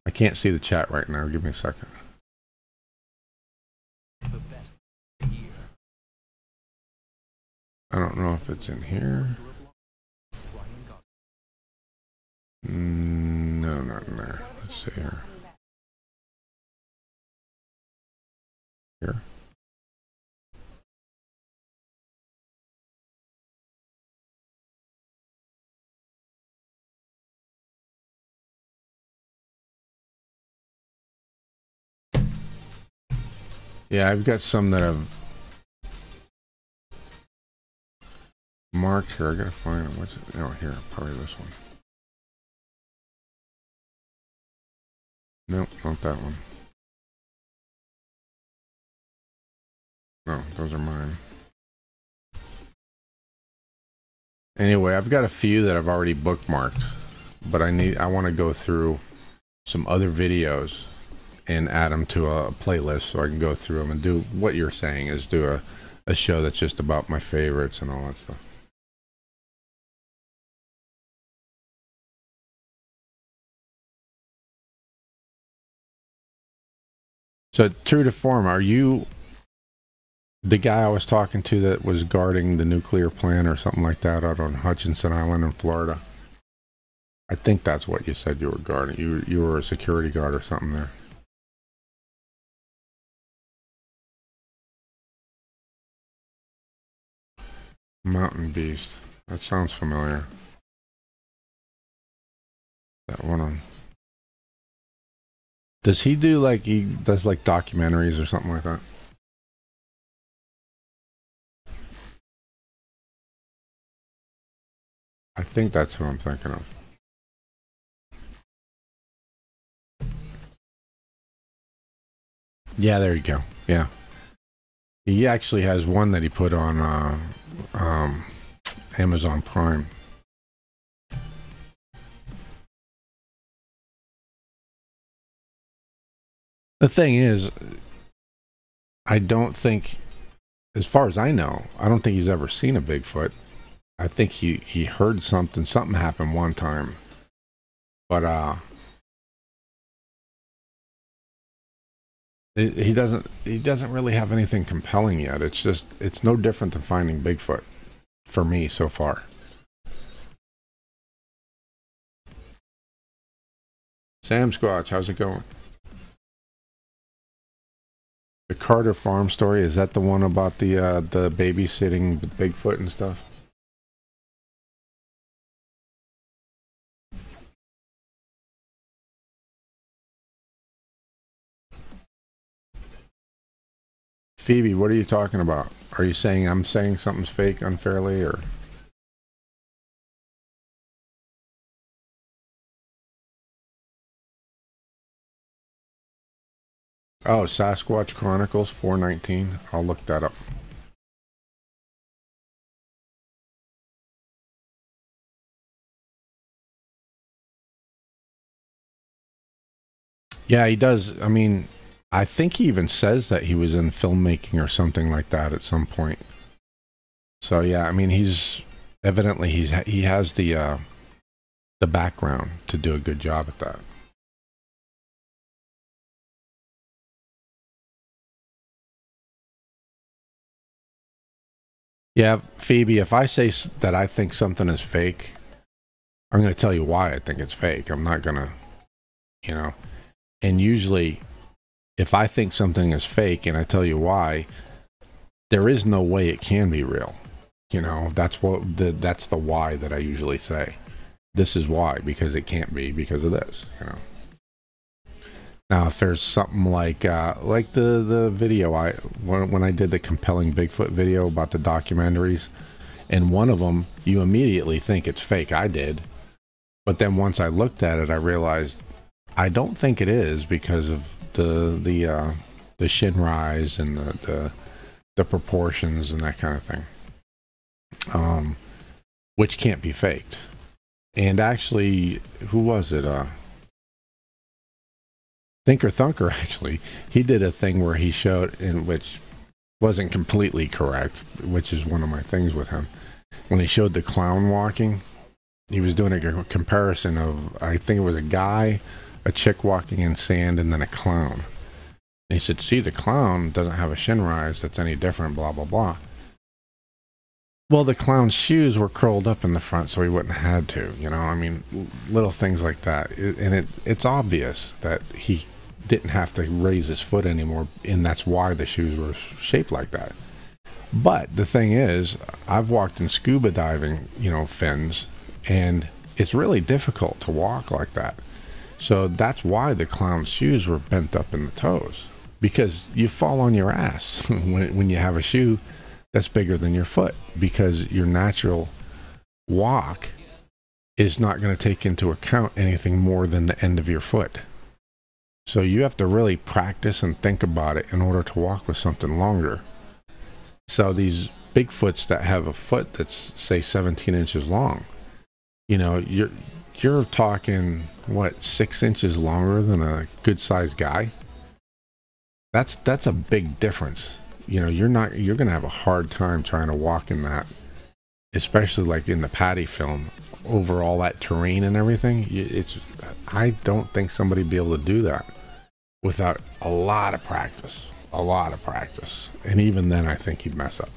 I can't see the chat right now. Give me a second. I don't know if it's in here. No, not in there. Let's see here. Here. Yeah, I've got some that I've marked here. I gotta find it. What's it? Oh, here, probably this one. Nope, not that one. No, those are mine. Anyway, I've got a few that I've already bookmarked, but I want to go through some other videos and add them to a playlist so I can go through them and do what you're saying, is do a show that's just about my favorites and all that stuff. So, true to form, are you the guy I was talking to that was guarding the nuclear plant or something like that out on Hutchinson Island in Florida? I think that's what you said you were guarding. You were a security guard or something there. Mountain Beast. That sounds familiar. That one on. Does he do like, he does like documentaries or something like that? I think that's who I'm thinking of. Yeah, there you go. Yeah. He actually has one that he put on Amazon Prime. The thing is, I don't think, as far as I know, I don't think he's ever seen a Bigfoot. I think he heard something happened one time. But he doesn't really have anything compelling yet. It's no different than finding Bigfoot for me so far. Sam Squatch, how's it going? The Carter Farm story, is that the one about the babysitting the Bigfoot and stuff? Phoebe, what are you talking about? Are you saying I'm saying something's fake unfairly, or? Oh, Sasquatch Chronicles 419. I'll look that up. Yeah, he does. I mean, I think he even says that he was in filmmaking or something like that at some point. So yeah, I mean, he's evidently he has the background to do a good job at that. Yeah, Phoebe, if I say that I think something is fake, I'm going to tell you why I think it's fake. I'm not going to, you know. And usually, if I think something is fake and I tell you why, there is no way it can be real. You know, that's the why that I usually say. This is why, because it can't be because of this, you know. Now, if there's something like the video when I did the compelling Bigfoot video about the documentaries, and one of them you immediately think it's fake. I did, but then once I looked at it, I realized I don't think it is because of the shin rise and the proportions and that kind of thing, which can't be faked. And actually, who was it? Thinker Thunker, actually, he did a thing where he showed, in which wasn't completely correct, which is one of my things with him. When he showed the clown walking, he was doing a comparison of, I think it was a guy, a chick walking in sand, and then a clown. And he said, see, the clown doesn't have a shin rise that's any different, blah, blah, blah. Well, the clown's shoes were curled up in the front, so he wouldn't have had to, you know? I mean, little things like that. And it's obvious that he didn't have to raise his foot anymore, and that's why the shoes were shaped like that. But the thing is, I've walked in scuba diving, you know, fins, and it's really difficult to walk like that. So that's why the clown's shoes were bent up in the toes, because you fall on your ass when you have a shoe that's bigger than your foot, because your natural walk is not going to take into account anything more than the end of your foot. So you have to really practice and think about it in order to walk with something longer. So these Bigfoots that have a foot that's, say, 17 inches long, you know, you're talking, what, 6 inches longer than a good-sized guy? That's a big difference. You know, you're going to have a hard time trying to walk in that, especially like in the Patty film, over all that terrain and everything. I don't think somebody'd be able to do that without a lot of practice. And even then, I think he'd mess up.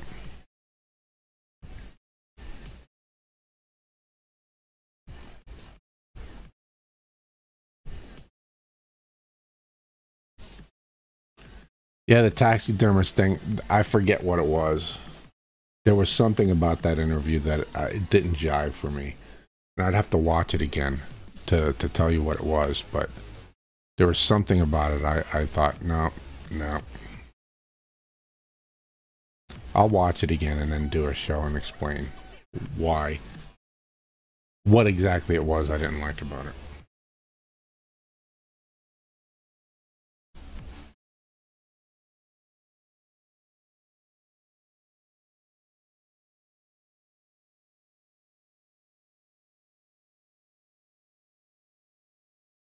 Yeah, the taxidermist thing, I forget what it was. There was something about that interview that it didn't jive for me. And I'd have to watch it again to tell you what it was, but there was something about it I thought, no. I'll watch it again and then do a show and explain why. What exactly it was I didn't like about it.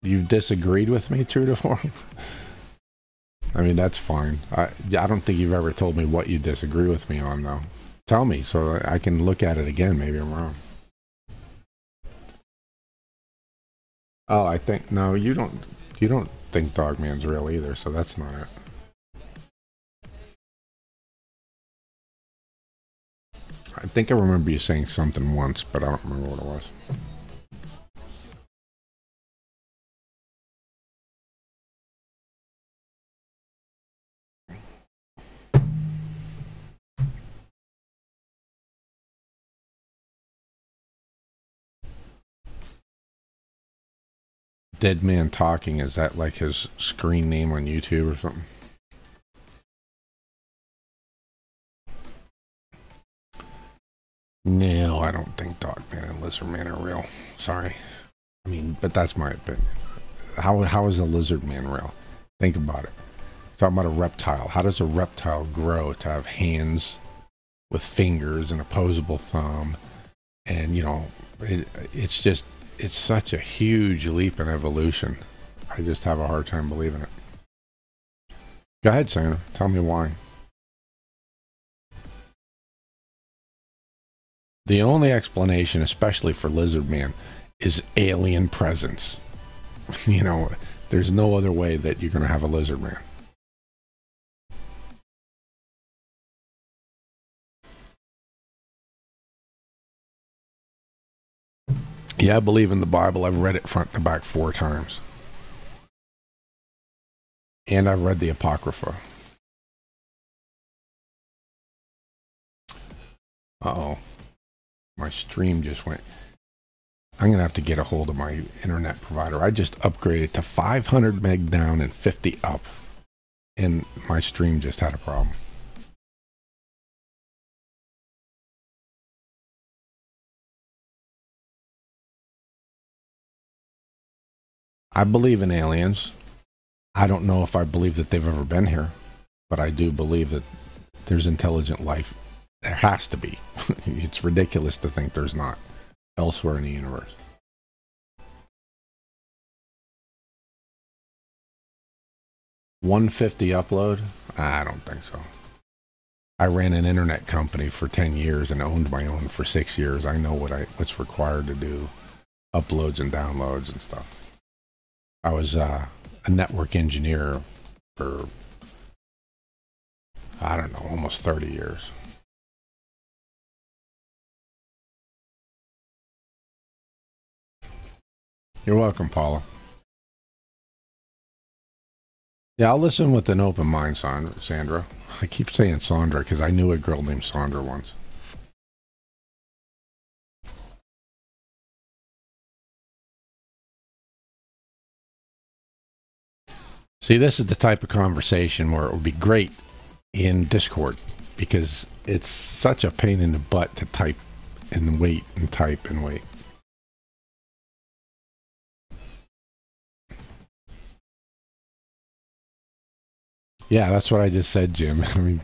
You've disagreed with me true to form? I mean, that's fine. I don't think you've ever told me what you disagree with me on, though. Tell me so I can look at it again. Maybe I'm wrong. Oh, I think, no, you don't think Dogman's real either, so that's not it. I think I remember you saying something once, but I don't remember what it was. Dead Man Talking, is that like his screen name on YouTube or something? No, I don't think Dogman and Lizardman are real. Sorry. I mean, but that's my opinion. How is a lizard man real? Think about it. Talking about a reptile. How does a reptile grow to have hands with fingers and opposable thumb? And, you know, it's such a huge leap in evolution. I just have a hard time believing it. Go ahead, Sandra. Tell me why. The only explanation, especially for lizard man, is alien presence. You know, there's no other way that you're going to have a lizard man. Yeah, I believe in the Bible. I've read it front to back 4 times. And I've read the Apocrypha. Uh-oh. My stream just went. I'm going to have to get a hold of my internet provider. I just upgraded to 500 meg down and 50 up. And my stream just had a problem. I believe in aliens. I don't know if I believe that they've ever been here, but I do believe that there's intelligent life. There has to be. It's ridiculous to think there's not elsewhere in the universe. $150 upload? I don't think so. I ran an internet company for 10 years and owned my own for 6 years. I know what's required to do uploads and downloads and stuff. I was a network engineer for, I don't know, almost 30 years. You're welcome, Paula. Yeah, I'll listen with an open mind, Sandra. I keep saying Sandra because I knew a girl named Sandra once. See, this is the type of conversation where it would be great in Discord because it's such a pain in the butt to type and wait and type and wait. Yeah, that's what I just said, Jim. I mean,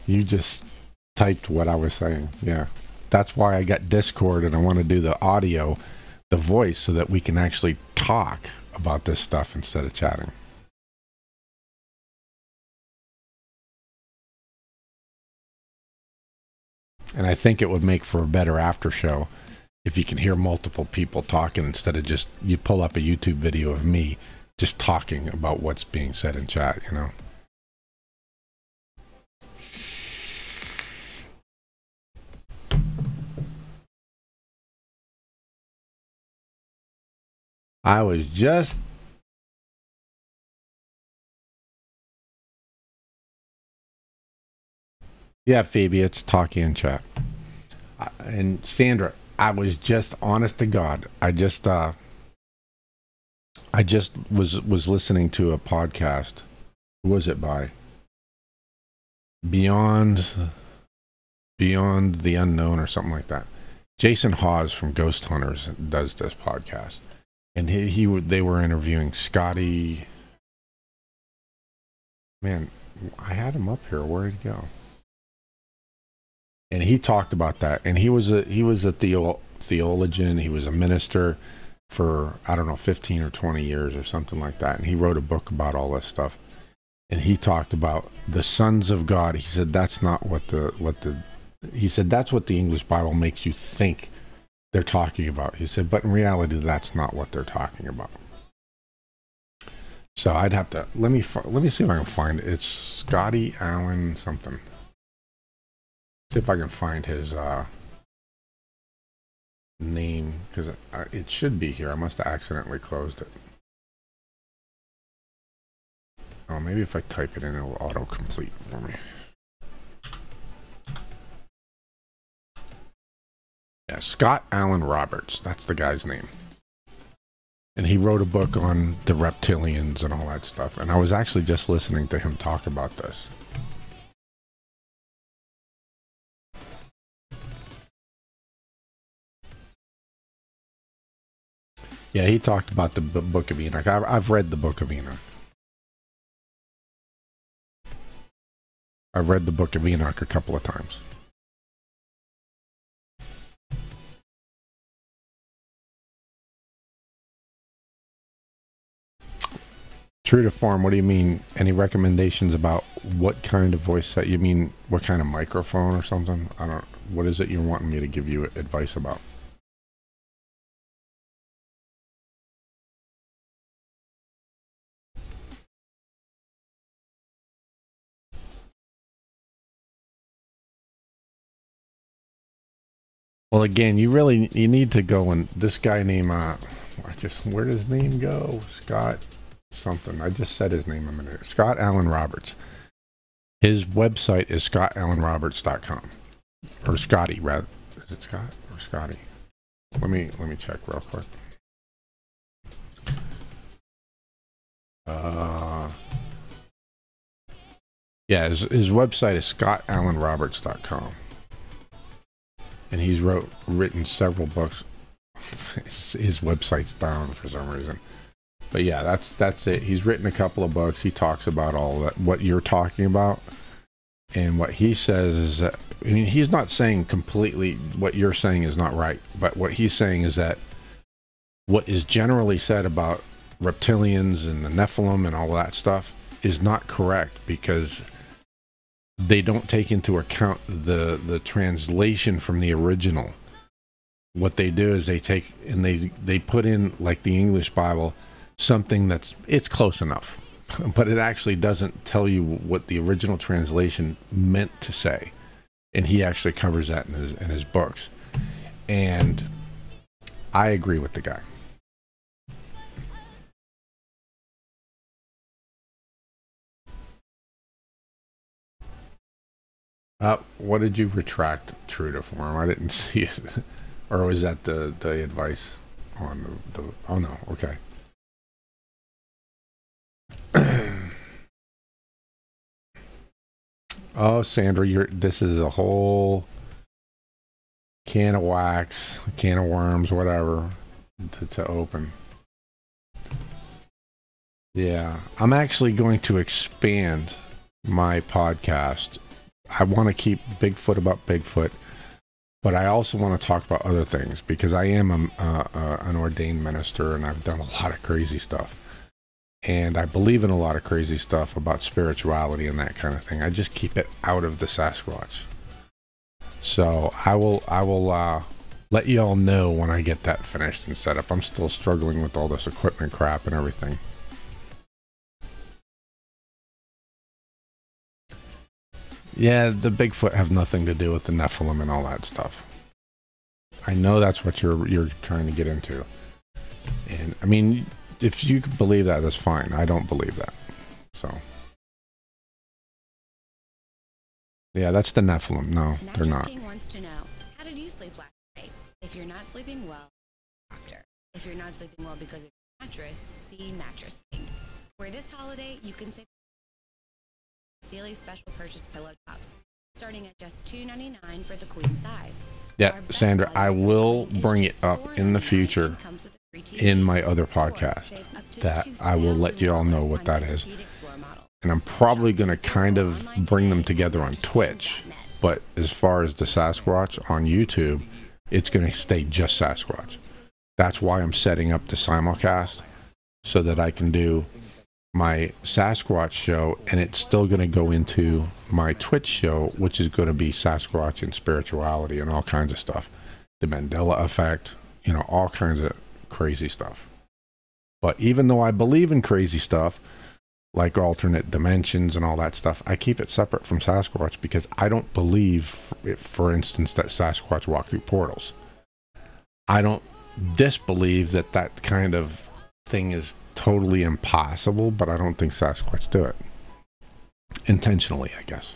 you just typed what I was saying. Yeah. That's why I got Discord and I want to do the audio, the voice, so that we can actually talk about this stuff instead of chatting. And I think it would make for a better after show if you can hear multiple people talking instead of just you pull up a YouTube video of me just talking about what's being said in chat, you know. I was just yeah, Phoebe, it's talking in chat. And Sandra, I was just honest to God. I just was listening to a podcast. Who was it by? Beyond the Unknown or something like that. Jason Hawes from Ghost Hunters does this podcast, and they were interviewing Scotty. Man, I had him up here. Where did he go? And he talked about that, and he was a theologian. He was a minister for I don't know 15 or 20 years or something like that, and he wrote a book about all this stuff. And he talked about the sons of God. He said that's not he said that's what the English Bible makes you think they're talking about. He said, but in reality, that's not what they're talking about. So I'd have to let me see if I can find it. It's Scotty Allen something. See if I can find his name because it should be here. I must have accidentally closed it. Oh, maybe if I type it in, it will auto-complete for me. Yeah, Scott Allen Roberts. That's the guy's name. And he wrote a book on the reptilians and all that stuff. And I was actually just listening to him talk about this. Yeah, he talked about the Book of Enoch. I've read the Book of Enoch. I've read the Book of Enoch a couple of times. True to form, what do you mean? Any recommendations about what kind of voice set? You mean what kind of microphone or something? I don't. What is it you're wanting me to give you advice about? Well, again, you need to go and this guy named where did his name go? Scott something. I just said his name a minute ago. Scott Allen Roberts. His website is scottallenroberts.com. Or Scotty, rather. Is it Scott or Scotty? Let me check real quick. Yeah, his website is scottallenroberts.com. And he's written several books. His website's down for some reason. But yeah, that's it. He's written a couple of books. He talks about all that, what you're talking about. And what he says is that, I mean, he's not saying completely what you're saying is not right. But what he's saying is that what is generally said about reptilians and the Nephilim and all that stuff is not correct, because they don't take into account the translation from the original. What they do is they take and they put in, like the English Bible, something it's close enough, but it actually doesn't tell you what the original translation meant to say. And he actually covers that in his books. And I agree with the guy. What did you retract, true to form? I didn't see it. Or was that the advice on the oh no, okay. Oh, Sandra, this is a whole can of wax, can of worms, whatever, to open. Yeah, I'm actually going to expand my podcast. I want to keep Bigfoot about Bigfoot, but I also want to talk about other things, because I am an ordained minister, and I've done a lot of crazy stuff. And I believe in a lot of crazy stuff about spirituality and that kind of thing. I just keep it out of the Sasquatch. So I will let you all know when I get that finished and set up. I'm still struggling with all this equipment crap and everything. Yeah, the Bigfoot have nothing to do with the Nephilim and all that stuff. I know that's what you're trying to get into. And I mean, if you believe that, that's fine. I don't believe that. So yeah, that's the Nephilim. No, they're not. King wants to know, how did you sleep last night? If you're not sleeping well, doctor. If you're not sleeping well because of your mattress, see Mattress King. For this holiday, you can save Sealy special purchase pillow tops, starting at just $2.99 for the queen size. Yeah, Sandra, I will bring it up in the future in my other podcast, that I will let you all know what that is. And I'm probably going to kind of bring them together on Twitch, but as far as the Sasquatch on YouTube, it's going to stay just Sasquatch. That's why I'm setting up the simulcast, so that I can do my Sasquatch show, and it's still going to go into my Twitch show, which is going to be Sasquatch and spirituality and all kinds of stuff. The Mandela effect, you know, all kinds of crazy stuff. But even though I believe in crazy stuff, like alternate dimensions and all that stuff, I keep it separate from Sasquatch, because I don't believe, for instance, that Sasquatch walk through portals. I don't disbelieve that that kind of thing is totally impossible, but I don't think Sasquatch do it. Intentionally, I guess.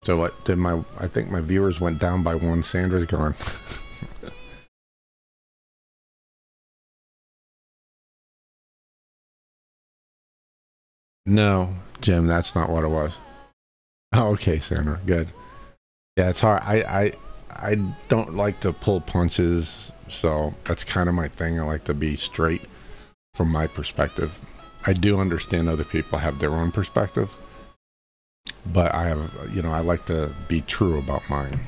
So what did I think my viewers went down by one. Sandra's gone. No, Jim, that's not what it was. Oh, okay, Sandra, good. Yeah, it's hard. I don't like to pull punches, so that's kind of my thing. I like to be straight from my perspective. I do understand other people have their own perspective, but I have, I like to be true about mine.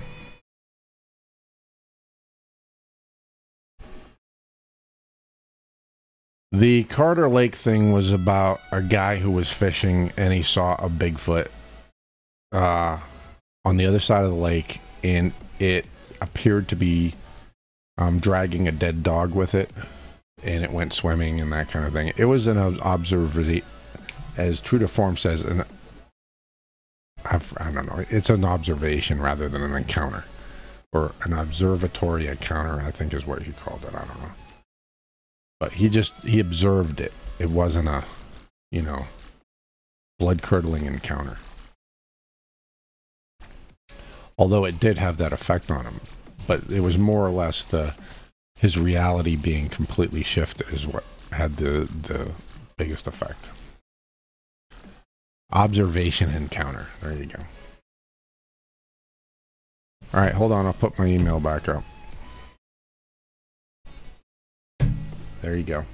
The Carter Lake thing was about a guy who was fishing and he saw a Bigfoot uh, on the other side of the lake, and it appeared to be dragging a dead dog with it, and it went swimming and that kind of thing. It was an observation, as true to form says, I don't know, it's an observation rather than an encounter, or an observatory encounter, I think is what he called it. I don't know. But he observed it. It wasn't a, blood-curdling encounter. Although it did have that effect on him. But it was more or less his reality being completely shifted is what had the biggest effect. Observation encounter. There you go. All right, hold on. I'll put my email back up. There you go.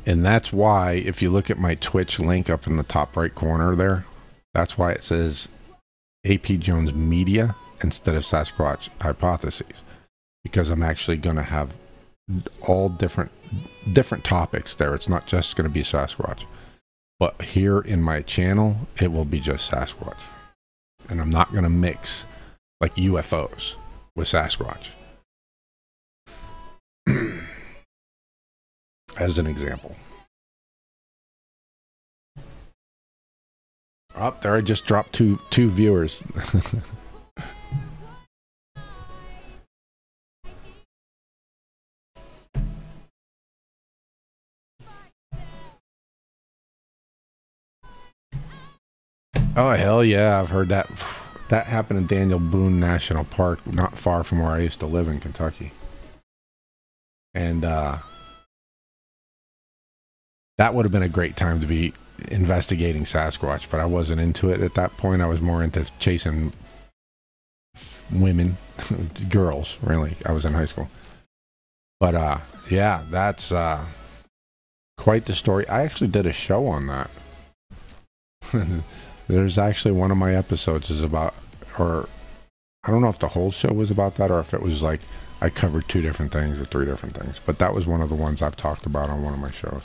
And that's why, if you look at my Twitch link up in the top right corner there, that's why it says AP Jones Media instead of Sasquatch Hypotheses. Because I'm actually going to have all different topics there. It's not just going to be Sasquatch. But here in my channel, it will be just Sasquatch. And I'm not going to mix like UFOs with Sasquatch. As an example. Oh, there I just dropped two viewers. Oh, hell yeah, I've heard that. That happened in Daniel Boone National Park, not far from where I used to live in Kentucky. And that would have been a great time to be investigating Sasquatch, but I wasn't into it at that point. I was more into chasing women, girls, really. I was in high school. But yeah, that's quite the story. I actually did a show on that. There's actually one of my episodes is about, or I don't know if the whole show was about that or if it was like I covered 2 different things or 3 different things, but that was one of the ones I've talked about on one of my shows.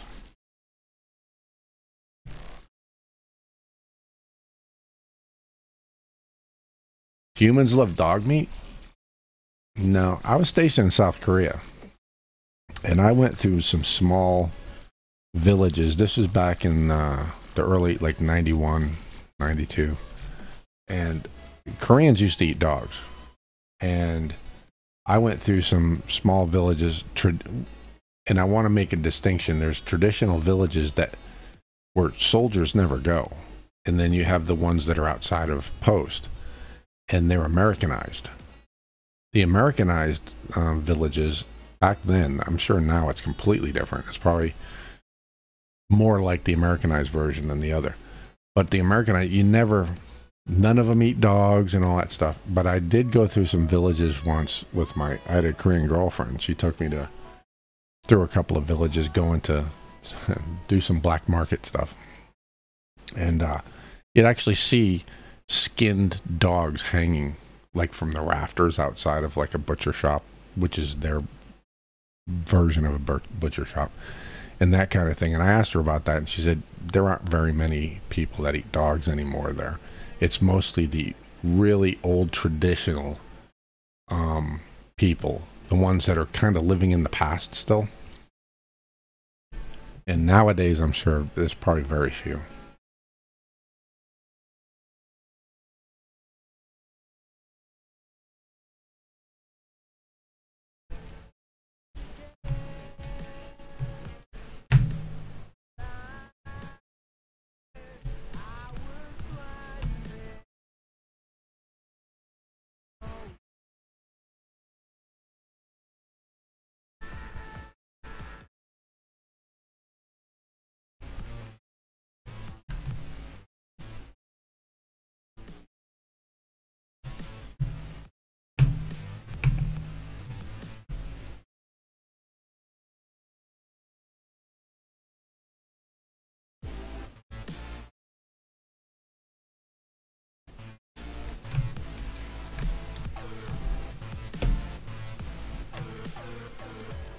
Humans love dog meat? No, I was stationed in South Korea, and I went through some small villages. This was back in the early, like 91, 92, and Koreans used to eat dogs, and I went through some small villages, and I want to make a distinction. There's traditional villages that where soldiers never go, and then you have the ones that are outside of post, and they're Americanized. The Americanized villages back then, I'm sure now it's completely different. It's probably more like the Americanized version than the other. But the Americanized, none of them eat dogs and all that stuff. But I did go through some villages once with I had a Korean girlfriend. She took me through a couple of villages going to do some black market stuff. And you'd actually see skinned dogs hanging like from the rafters outside of like a butcher shop, which is their version of a butcher shop, and that kind of thing. And I asked her about that, and she said there aren't very many people that eat dogs anymore there. It's mostly the really old traditional people, the ones that are kind of living in the past still. And nowadays, I'm sure there's probably very few.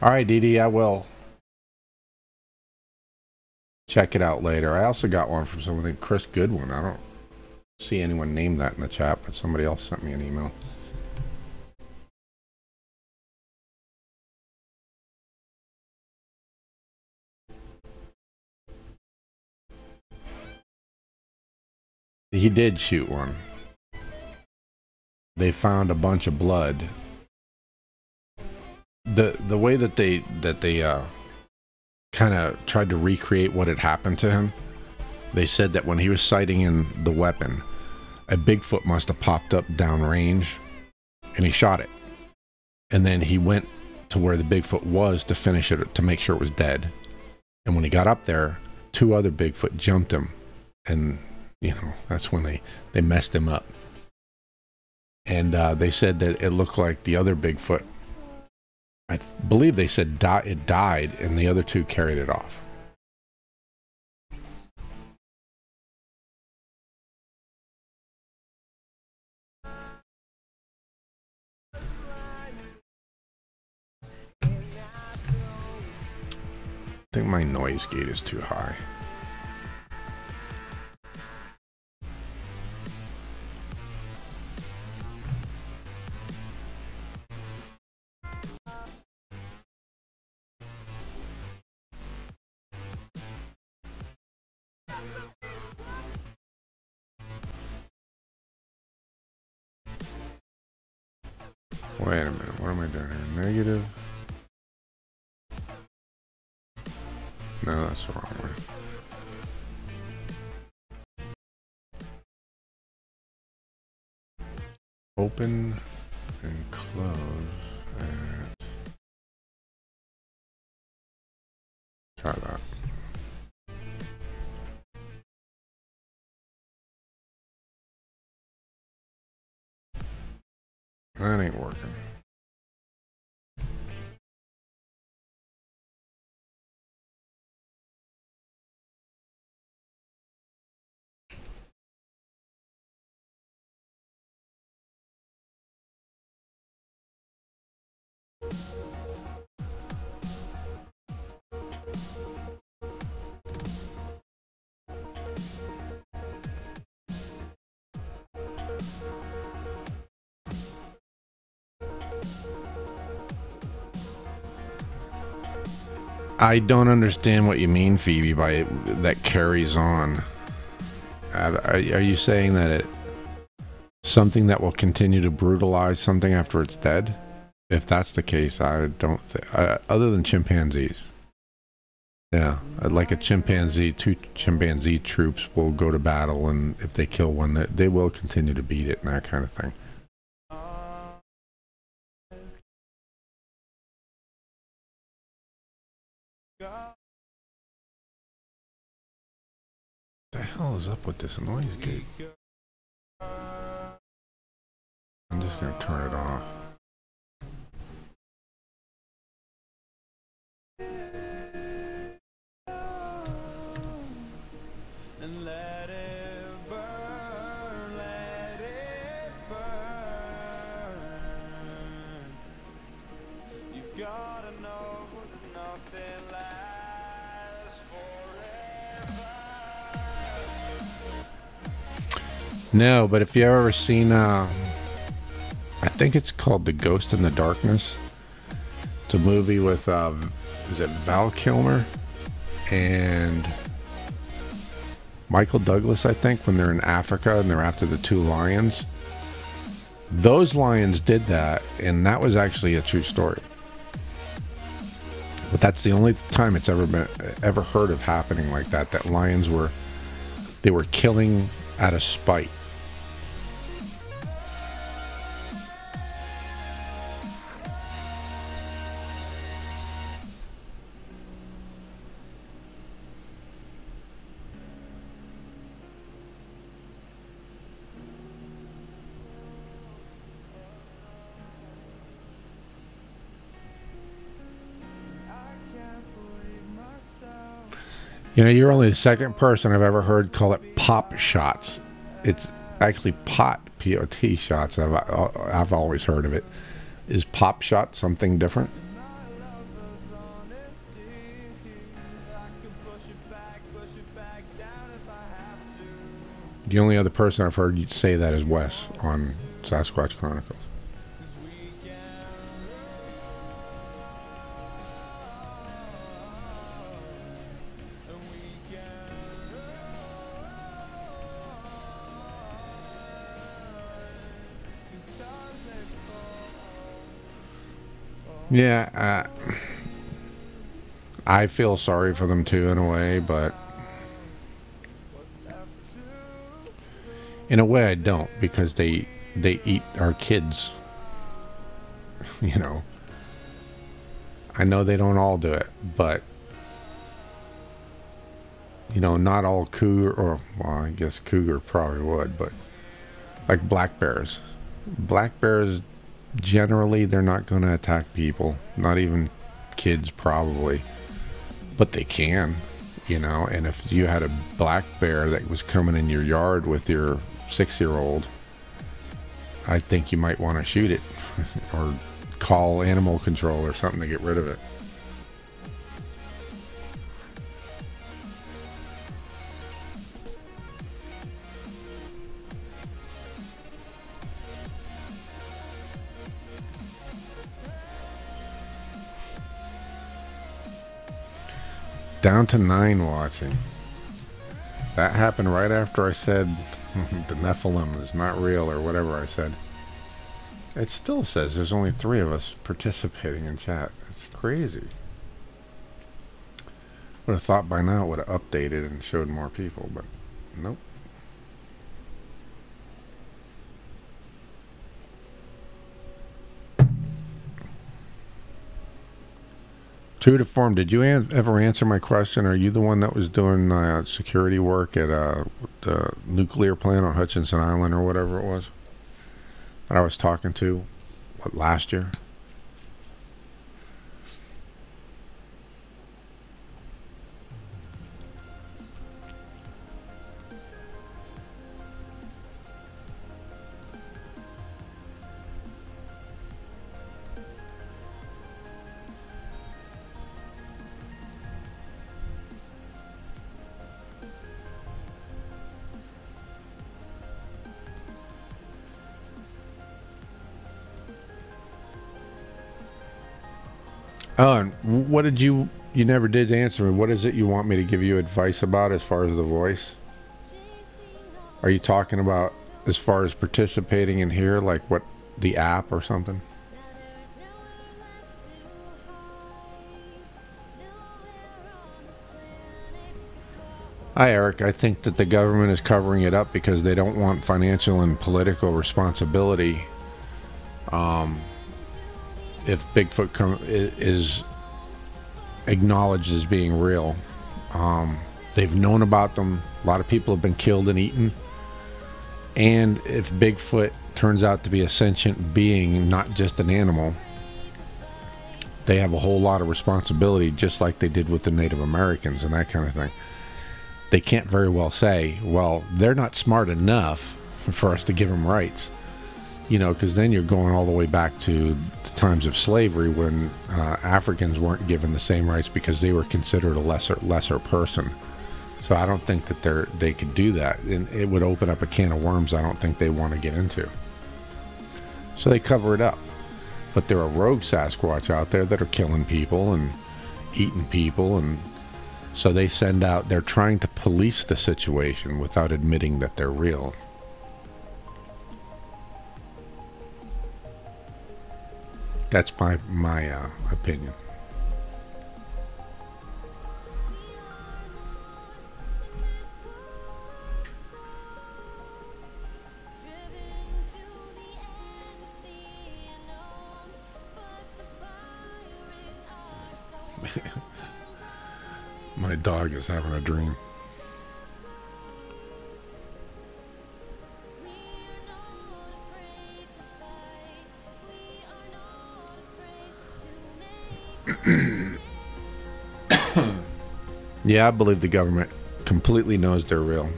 All right, Dee Dee, I will check it out later. I also got one from someone named Chris Goodwin. I don't see anyone named that in the chat, but somebody else sent me an email. He did shoot one. They found a bunch of blood. The way that they kind of tried to recreate what had happened to him, they said that when he was sighting in the weapon, a Bigfoot must have popped up downrange, and he shot it. And then he went to where the Bigfoot was to finish it, to make sure it was dead. And when he got up there, 2 other Bigfoot jumped him, and you know, that's when they messed him up. And they said that it looked like the other Bigfoot, I believe they said it died, and the other 2 carried it off. I think my noise gate is too high. Wait a minute, what am I doing here? Negative? No, that's the wrong way. Open and close at... Try that. That ain't working. I don't understand what you mean, Phoebe, by it, that carries on. Are you saying that it something that will continue to brutalize something after it's dead? If that's the case, I don't think, other than chimpanzees. Yeah, like a chimpanzee, 2 chimpanzee troops will go to battle, and if they kill one, they will continue to beat it and that kind of thing. What the hell is up with this noise gate? I'm just gonna turn it off. And let it burn, let it burn. You've gotta know nothing lasts forever. No, but if you ever seen I think it's called The Ghost in the Darkness. It's a movie with is it Val Kilmer and Michael Douglas, I think, when they're in Africa and they're after the 2 lions. Those lions did that, and that was actually a true story. But that's the only time it's ever heard of happening like that. That lions were killing out of spite. You know, you're only the 2nd person I've ever heard call it pop shots. It's actually pot, P-O-T shots. I've always heard of it. Is pop shot something different? The only other person I've heard you say that is Wes on Sasquatch Chronicles. Yeah, I feel sorry for them too in a way, but in a way I don't, because they eat our kids. You know, I know they don't all do it, but you know, not all cougar, or well, I guess cougar probably would, but like black bears. Black bears generally they're not going to attack people, not even kids probably, but they can, you know. And if you had a black bear that was coming in your yard with your 6-year-old, I think you might want to shoot it or call animal control or something to get rid of it. Down to 9 watching. That happened right after I said the Nephilim is not real or whatever I said. It still says there's only 3 of us participating in chat. It's crazy. Would have thought by now it would have updated and showed more people, but nope. True to form, did you ever answer my question? Are you the one that was doing security work at the nuclear plant on Hutchinson Island or whatever it was that I was talking to, what, last year? Oh, and what did you never did answer me. What is it you want me to give you advice about as far as the voice? Are you talking about as far as participating in here, like what, the app or something? Hi, Eric. I think that the government is covering it up because they don't want financial and political responsibility. If Bigfoot is acknowledged as being real. They've known about them. A lot of people have been killed and eaten. And if Bigfoot turns out to be a sentient being, not just an animal, they have a whole lot of responsibility, just like they did with the Native Americans and that kind of thing. They can't very well say, well, they're not smart enough for us to give them rights. You know, because then you're going all the way back to the times of slavery when Africans weren't given the same rights because they were considered a lesser person. So I don't think that they could do that, and it would open up a can of worms I don't think they want to get into. So they cover it up. But there are rogue Sasquatch out there that are killing people and eating people, and so they send out, they're trying to police the situation without admitting that they're real. That's my opinion. My dog is having a dream. Yeah, I believe the government completely knows they're real.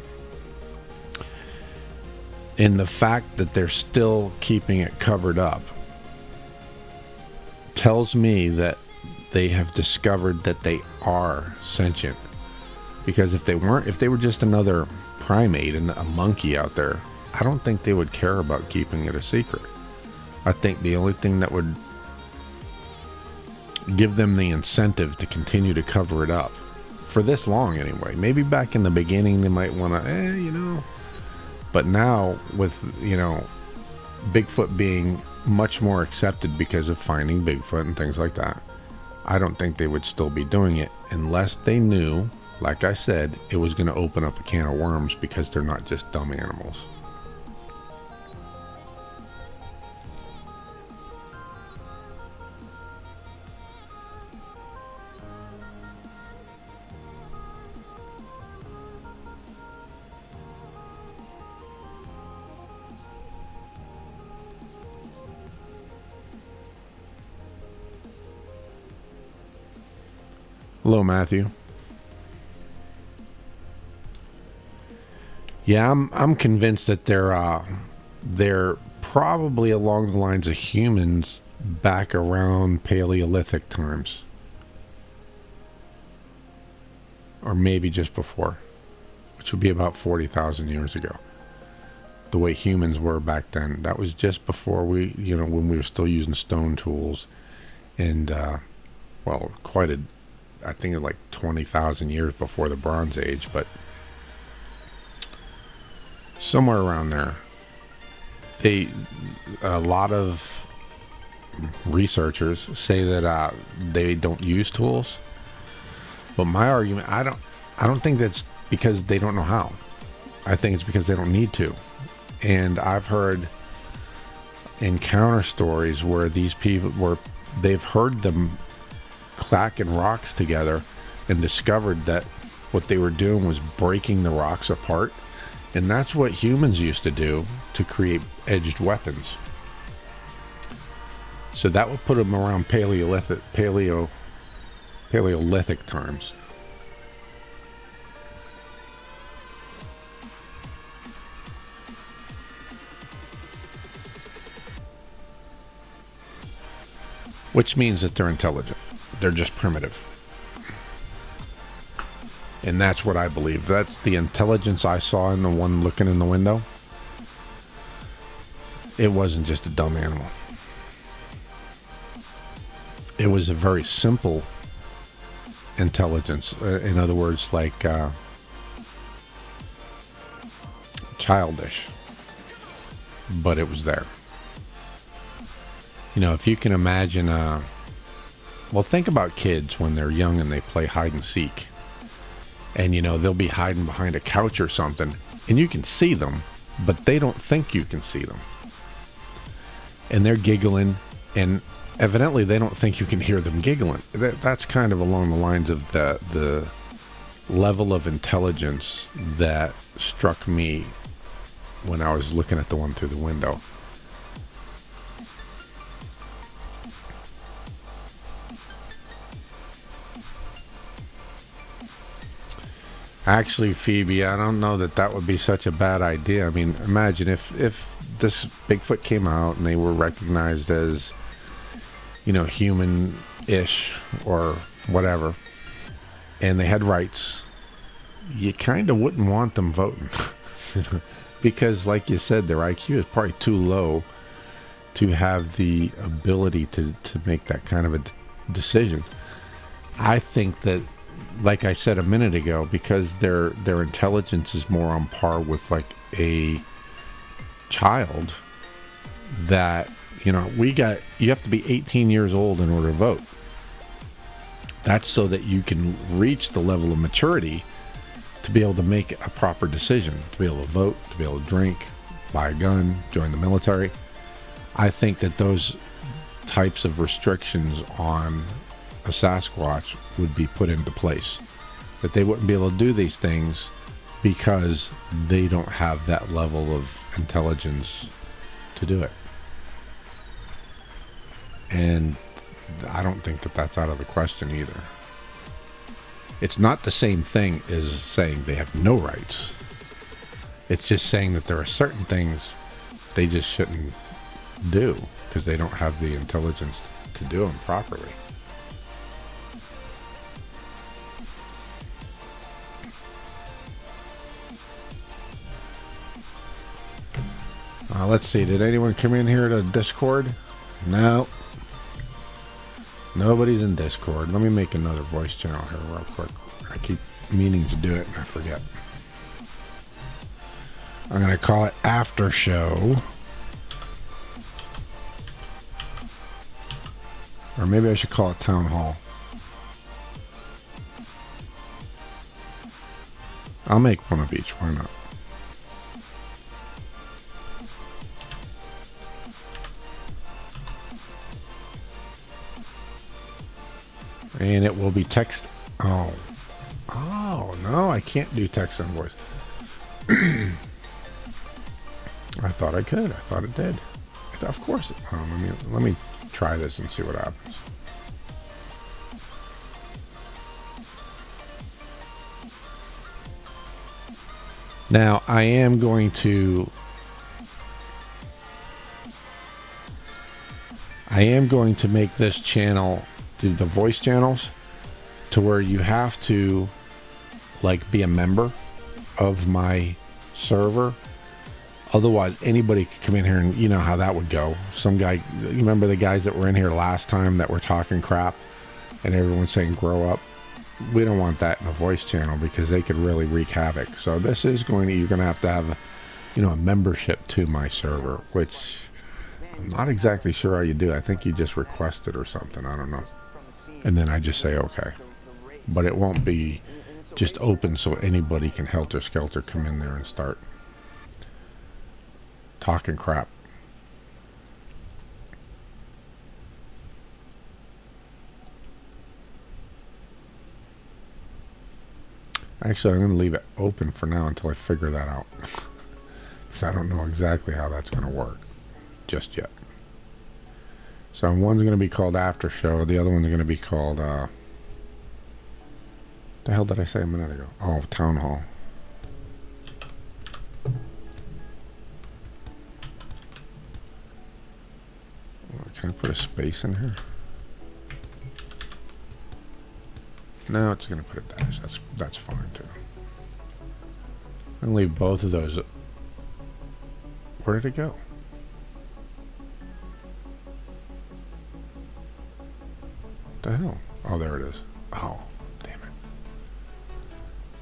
And the fact that they're still keeping it covered up tells me that they have discovered that they are sentient. Because if they weren't, if they were just another primate and a monkey out there, I don't think they would care about keeping it a secret. I think the only thing that would give them the incentive to continue to cover it up, for this long anyway. Maybe back in the beginning they might want to, but now with, Bigfoot being much more accepted because of finding Bigfoot and things like that, I don't think they would still be doing it unless they knew, like I said, it was going to open up a can of worms, because they're not just dumb animals. Hello, Matthew. Yeah, I'm convinced that they're probably along the lines of humans back around Paleolithic times, or maybe just before, which would be about 40,000 years ago. The way humans were back then, that was just before we, when we were still using stone tools, and I think like 20,000 years before the Bronze Age, but somewhere around there. A lot of researchers say that they don't use tools, but my argument, I don't think that's because they don't know how. I think it's because they don't need to. And I've heard encounter stories where they've heard them clacking rocks together and discovered that what they were doing was breaking the rocks apart, and that's what humans used to do to create edged weapons. So that would put them around Paleolithic times. Which means that they're intelligent. They're just primitive. And that's what I believe. That's the intelligence I saw in the one looking in the window. It wasn't just a dumb animal. It was a very simple intelligence. In other words, like childish. But it was there. If you can imagine well, think about kids when they're young and they play hide and seek. And, they'll be hiding behind a couch or something, and you can see them, but they don't think you can see them. And they're giggling, and evidently they don't think you can hear them giggling. That's kind of along the lines of the level of intelligence that struck me when I was looking at the one through the window. Actually, Phoebe, I don't know that would be such a bad idea. I mean, imagine if this Bigfoot came out and they were recognized as, human-ish or whatever, and they had rights, you kind of wouldn't want them voting. Because, like you said, their IQ is probably too low to have the ability to make that kind of a decision. I think that, like I said a minute ago, because their intelligence is more on par with like a child, that you have to be 18 years old in order to vote. That's so that you can reach the level of maturity to be able to make a proper decision, to be able to vote, to be able to drink, buy a gun, join the military. I think that those types of restrictions on a Sasquatch would be put into place, that they wouldn't be able to do these things because they don't have that level of intelligence to do it. And I don't think that that's out of the question either. It's not the same thing as saying they have no rights. It's just saying that there are certain things they just shouldn't do because they don't have the intelligence to do them properly. Let's see. Did anyone come in here to Discord? No. Nobody's in Discord. Let me make another voice channel here real quick. I keep meaning to do it and I forget. I'm going to call it After Show. Or maybe I should call it Town Hall. I'll make one of each. Why not? And it will be text. Oh. Oh, no, I can't do text and voice. I thought I could. I thought it did. Of course. Let me try this and see what happens. Now, I am going to make this channel, the voice channels, to where you have to like be a member of my server. Otherwise, anybody could come in here and you know how that would go. Some guy, you remember the guys that were in here last time that were talking crap and everyone's saying grow up? We don't want that in a voice channel because they could really wreak havoc. So this is going to, you're going to have, you know, a membership to my server, which I'm not exactly sure how you do. I think you just request it or something. I don't know. And then I just say, okay. But it won't be just open so anybody can helter-skelter come in there and start talking crap. Actually, I'm going to leave it open for now until I figure that out. Because I don't know exactly how that's going to work just yet. So one's going to be called After Show. The other one's going to be called... the hell did I say a minute ago? Oh, Town Hall. Can I put a space in here? No, it's going to put a dash. That's fine too. I'm going to leave both of those. Where did it go? What the hell? Oh, there it is. Oh, damn it.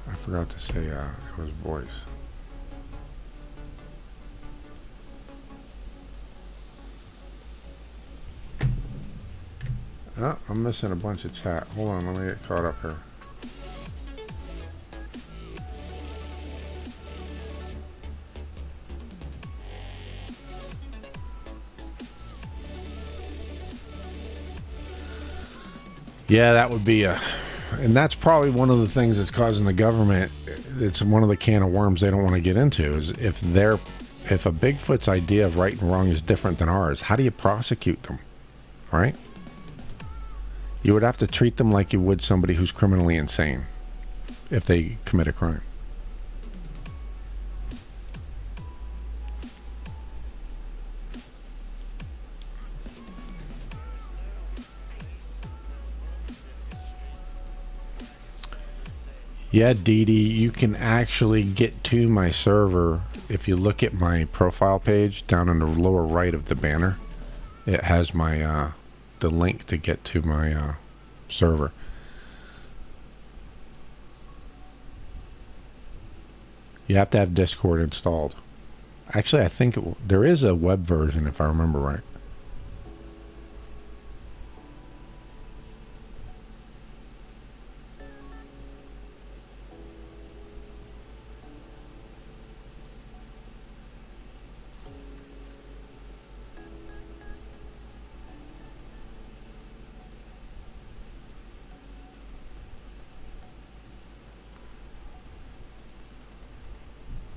I forgot to say it was voice. Oh, I'm missing a bunch of chat. Hold on, let me get caught up here. Yeah, that would be a... And that's probably one of the things that's causing the government... It's one of the can of worms they don't want to get into, is if a Bigfoot's idea of right and wrong is different than ours, how do you prosecute them? Right? You would have to treat them like you would somebody who's criminally insane if they commit a crime. Yeah, Dee Dee, you can actually get to my server if you look at my profile page down in the lower right of the banner. It has my the link to get to my server. You have to have Discord installed. Actually, I think there is a web version if I remember right.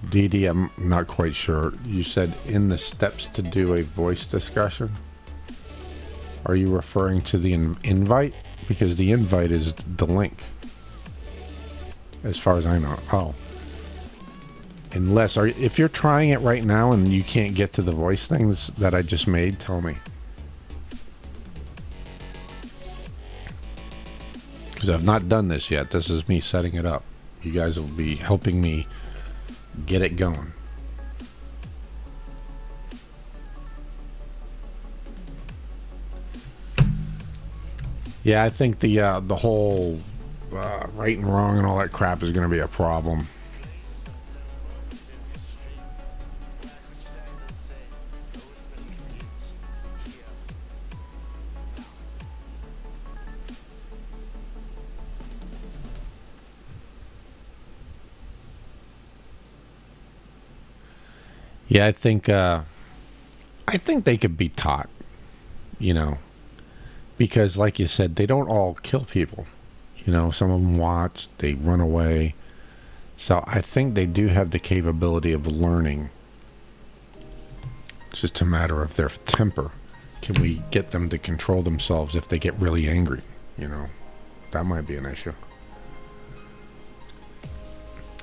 Dee Dee, I'm not quite sure. You said in the steps to do a voice discussion. Are you referring to the invite? Because the invite is the link. As far as I know. Oh. Unless, if you're trying it right now and you can't get to the voice things that I just made, tell me. Because I've not done this yet. This is me setting it up. You guys will be helping me get it going. Yeah, I think the whole right and wrong and all that crap is going to be a problem. Yeah, I think they could be taught, you know, because like you said, they don't all kill people. You know, some of them watch, they run away. So I think they do have the capability of learning. It's just a matter of their temper. Can we get them to control themselves if they get really angry? You know, that might be an issue.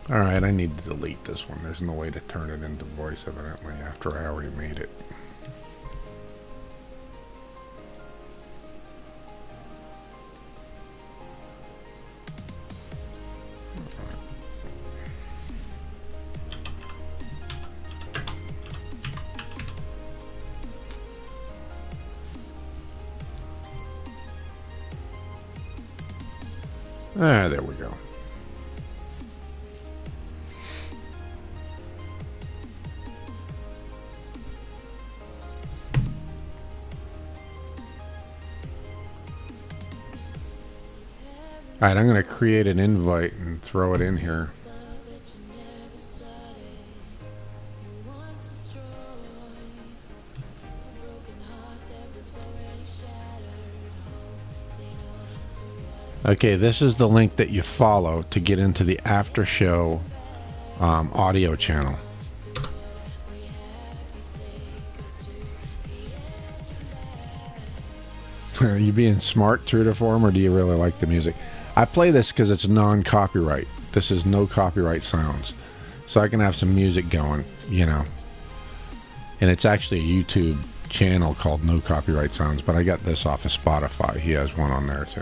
All right, I need to delete this one. There's no way to turn it into voice, evidently, after I already made it. Ah, there we go. All right, I'm going to create an invite and throw it in here. Okay, this is the link that you follow to get into the after show audio channel. Are you being smart, true to form, or do you really like the music? I play this because it's non-copyright. This is no copyright sounds. So I can have some music going, you know. And it's actually a YouTube channel called No Copyright Sounds, but I got this off of Spotify. He has one on there too.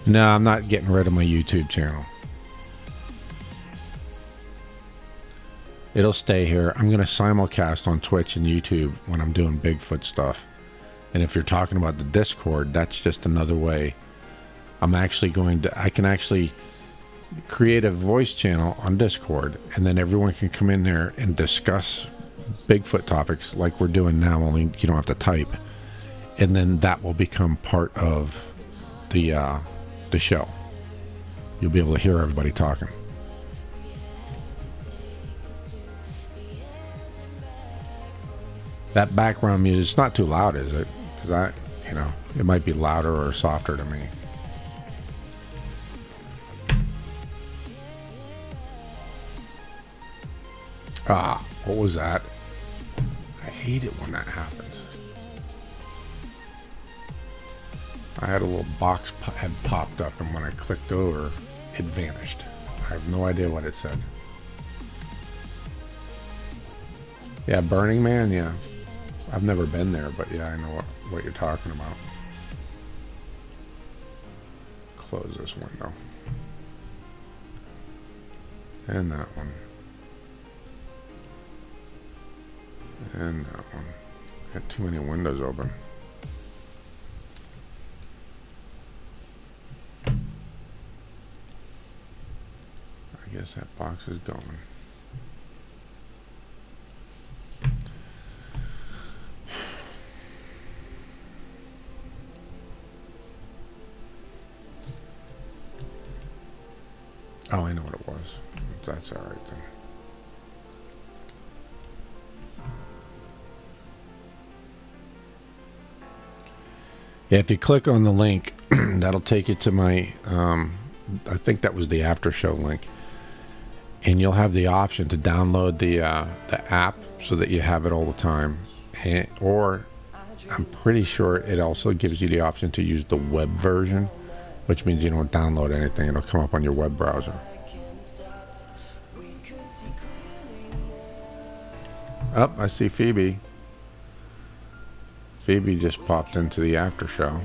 No, I'm not getting rid of my YouTube channel. It'll stay here. I'm going to simulcast on Twitch and YouTube when I'm doing Bigfoot stuff. And if you're talking about the Discord, that's just another way. I can actually create a voice channel on Discord, and then everyone can come in there and discuss Bigfoot topics like we're doing now, only you don't have to type. And then that will become part of the show. You'll be able to hear everybody talking. That background music, it's not too loud, is it? Because it might be louder or softer to me. Ah, what was that? I hate it when that happens. I had a little box had popped up, and when I clicked over, it vanished. I have no idea what it said. Yeah, Burning Man, yeah. I've never been there, but yeah, I know what you're talking about. Close this window. And that one. And that one. Got too many windows open. I guess that box is going. Oh, I know what it was. That's all right then. Yeah, if you click on the link, that'll take you to my, I think that was the after show link. And you'll have the option to download the app so that you have it all the time. Or I'm pretty sure it also gives you the option to use the web version, which means you don't download anything. It'll come up on your web browser. Oh, I see Phoebe. Phoebe just popped into the after show.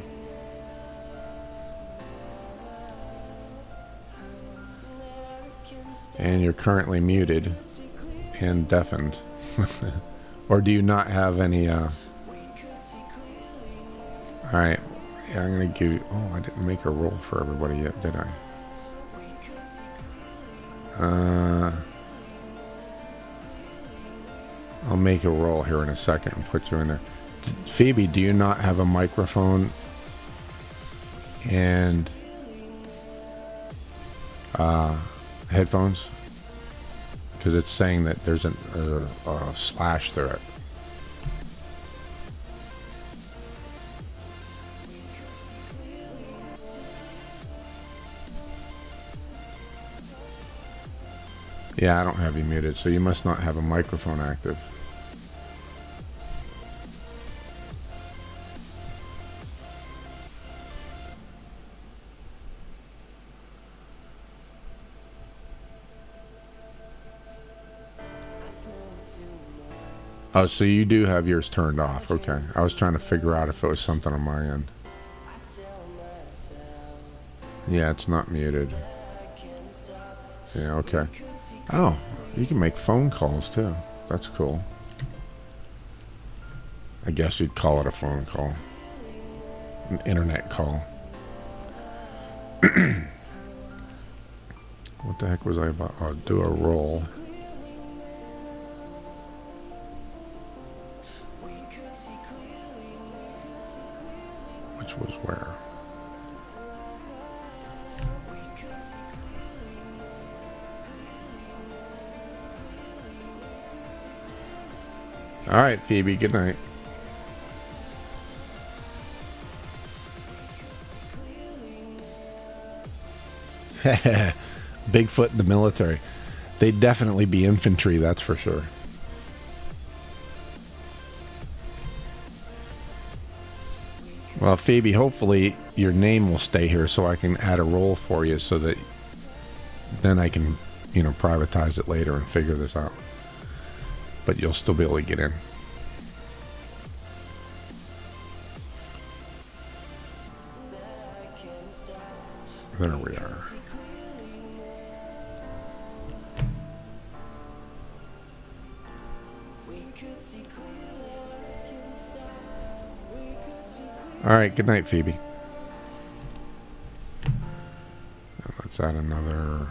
And you're currently muted and deafened. Or do you not have any, Alright. Yeah, I'm gonna give you... Oh, I didn't make a roll for everybody yet, did I? I'll make a roll here in a second and put you in there. Phoebe, do you not have a microphone and headphones? Because it's saying that there's a slash through it. Yeah, I don't have you muted, so you must not have a microphone active. Oh, so you do have yours turned off. Okay. I was trying to figure out if it was something on my end. Yeah, it's not muted. Yeah, okay. Oh, you can make phone calls too. That's cool. I guess you'd call it a phone call. An internet call. What the heck was I about? I'll do a roll. Which was where? All right, Phoebe, good night. Bigfoot in the military. They'd definitely be infantry, that's for sure. Well, Phoebe, hopefully your name will stay here so I can add a role for you so that then I can, you know, privatize it later and figure this out. But you'll still be able to get in. There we are. All right, good night, Phoebe. Let's add another.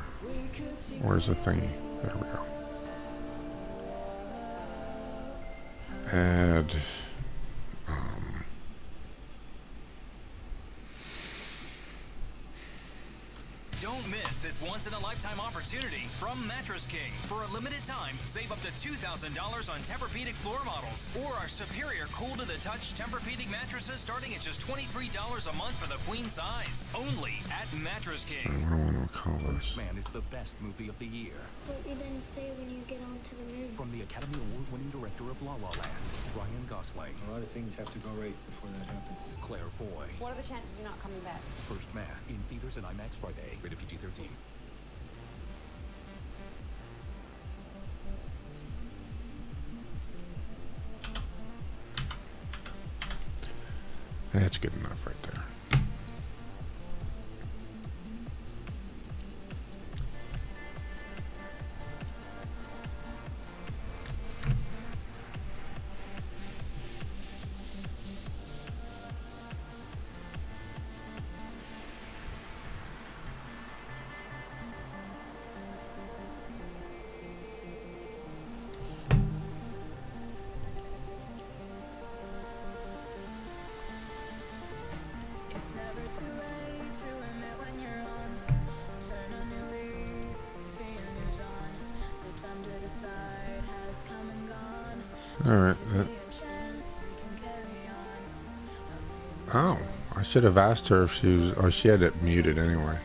Where's the thingy? There we go. Add. Don't miss this once-in-a-lifetime opportunity from Mattress King. For a limited time, save up to $2,000 on Tempur-Pedic floor models or our superior cool-to-the-touch Tempur-Pedic mattresses starting at just $23 a month for the queen size. Only at Mattress King. I don't want to call this. First Man is the best movie of the year. What you didn't say when you get onto the movie. From the Academy Award-winning director of La La Land, Ryan Gosling. A lot of things have to go right before that happens. Claire Foy. What are the chances you're not coming back? First Man in theaters and IMAX Friday. Rated PG-13. That's good enough right there. Alright. Oh, I should have asked her if she was... Oh, she had it muted anyway.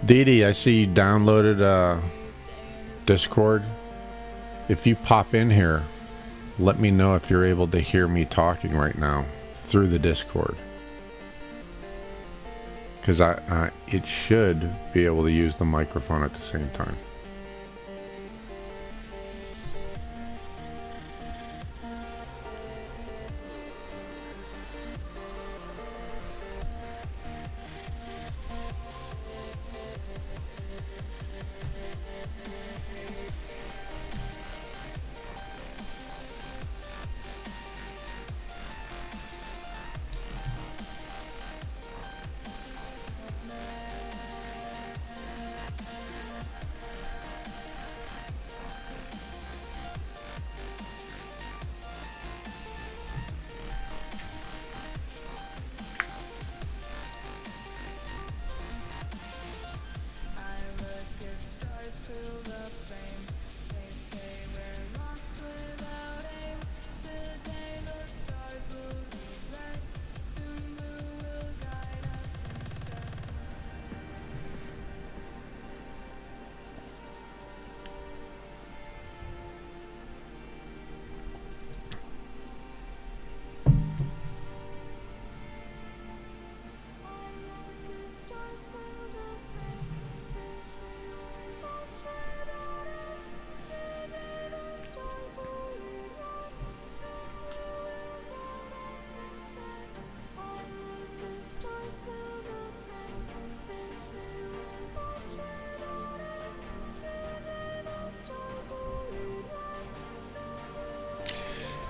Dee Dee, I see you downloaded Discord. If you pop in here, let me know if you're able to hear me talking right now through the Discord. Because it should be able to use the microphone at the same time.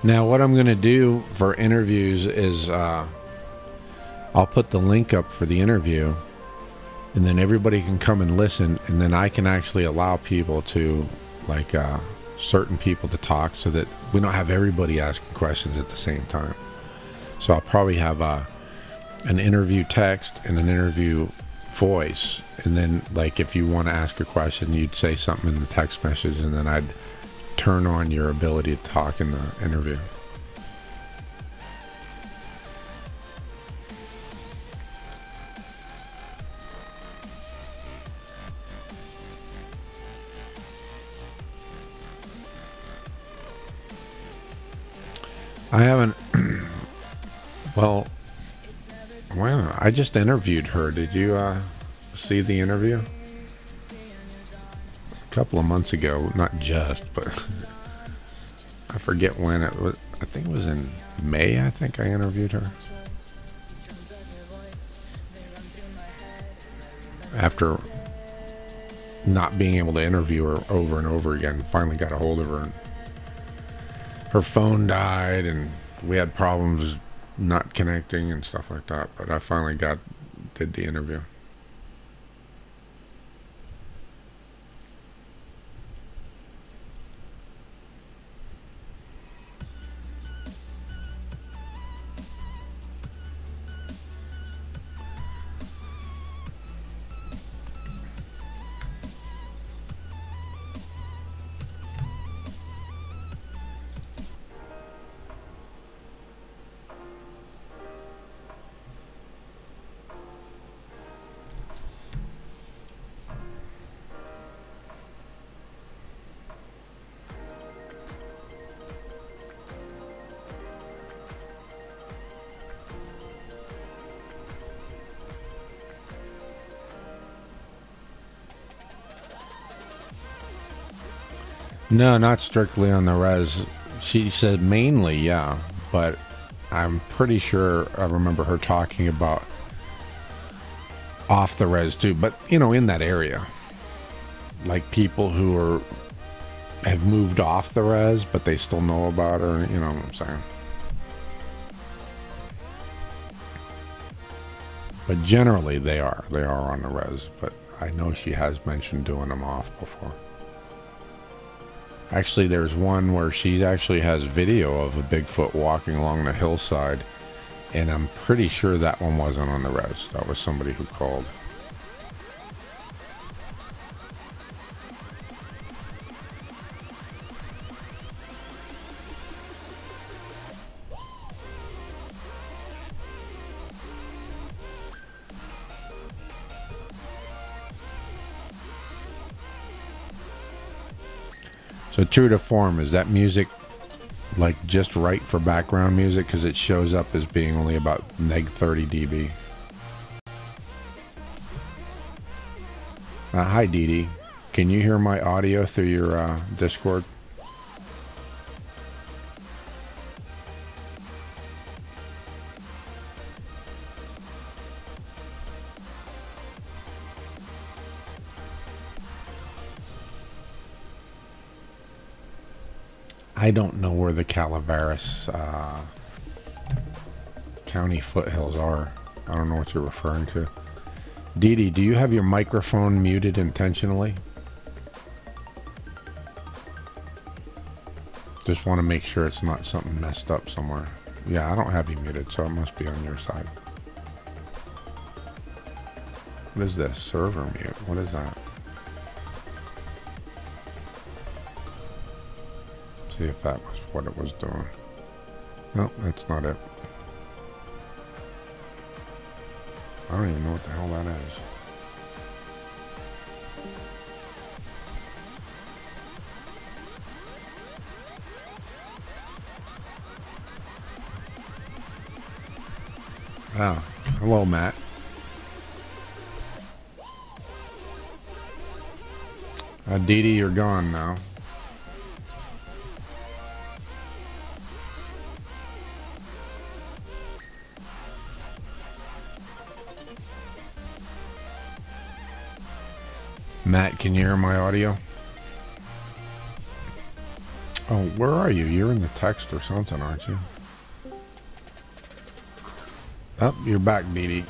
Now, what I'm going to do for interviews is I'll put the link up for the interview, and then everybody can come and listen, and then I can actually allow people to, like, certain people to talk so that we don't have everybody asking questions at the same time. So I'll probably have an interview text and an interview voice, and then, like, if you want to ask a question, you'd say something in the text message, and then I'd turn on your ability to talk in the interview. I haven't. Well, I just interviewed her. Did you see the interview? A couple of months ago, not just, but I forget when it was. I think it was in May, I think I interviewed her. After not being able to interview her over and over again, finally got a hold of her. And her phone died, and we had problems not connecting and stuff like that. But I finally did the interview. No, not strictly on the res. She said mainly, yeah, but I'm pretty sure I remember her talking about off the res too, but you know, in that area, like people who have moved off the res, but they still know about her. You know what I'm saying? But generally, they are on the res. But I know she has mentioned doing them off before. Actually, there's one where she actually has video of a Bigfoot walking along the hillside, and I'm pretty sure that one wasn't on the res. That was somebody who called. So true to form, is that music like just right for background music? Because it shows up as being only about -30 dB. Hi Dee Dee. Can you hear my audio through your Discord? I don't know where the Calaveras County foothills are. I don't know what you're referring to. Dee Dee, do you have your microphone muted intentionally? Just want to make sure it's not something messed up somewhere. Yeah, I don't have you muted, so it must be on your side. What is this? Server mute. What is that? See if that was what it was doing. No, that's not it. I don't even know what the hell that is. Ah, hello, Matt. Dee Dee, you're gone now. Matt, can you hear my audio? Oh, where are you? You're in the text or something, aren't you? Oh, you're back, Dee Dee.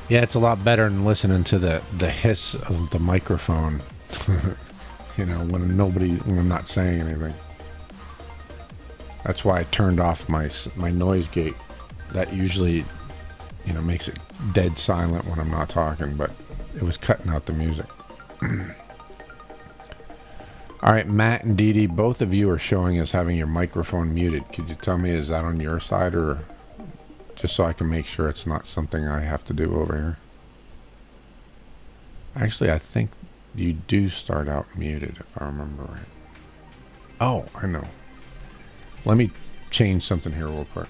Yeah, it's a lot better than listening to the hiss of the microphone. You know, when I'm not saying anything. That's why I turned off my noise gate. That usually, you know, makes it dead silent when I'm not talking, but it was cutting out the music. All right, Matt and Dee Dee, both of you are showing as having your microphone muted. Could you tell me, is that on your side, or just so I can make sure it's not something I have to do over here? Actually, I think you do start out muted, if I remember right. Oh, I know. Let me change something here real quick.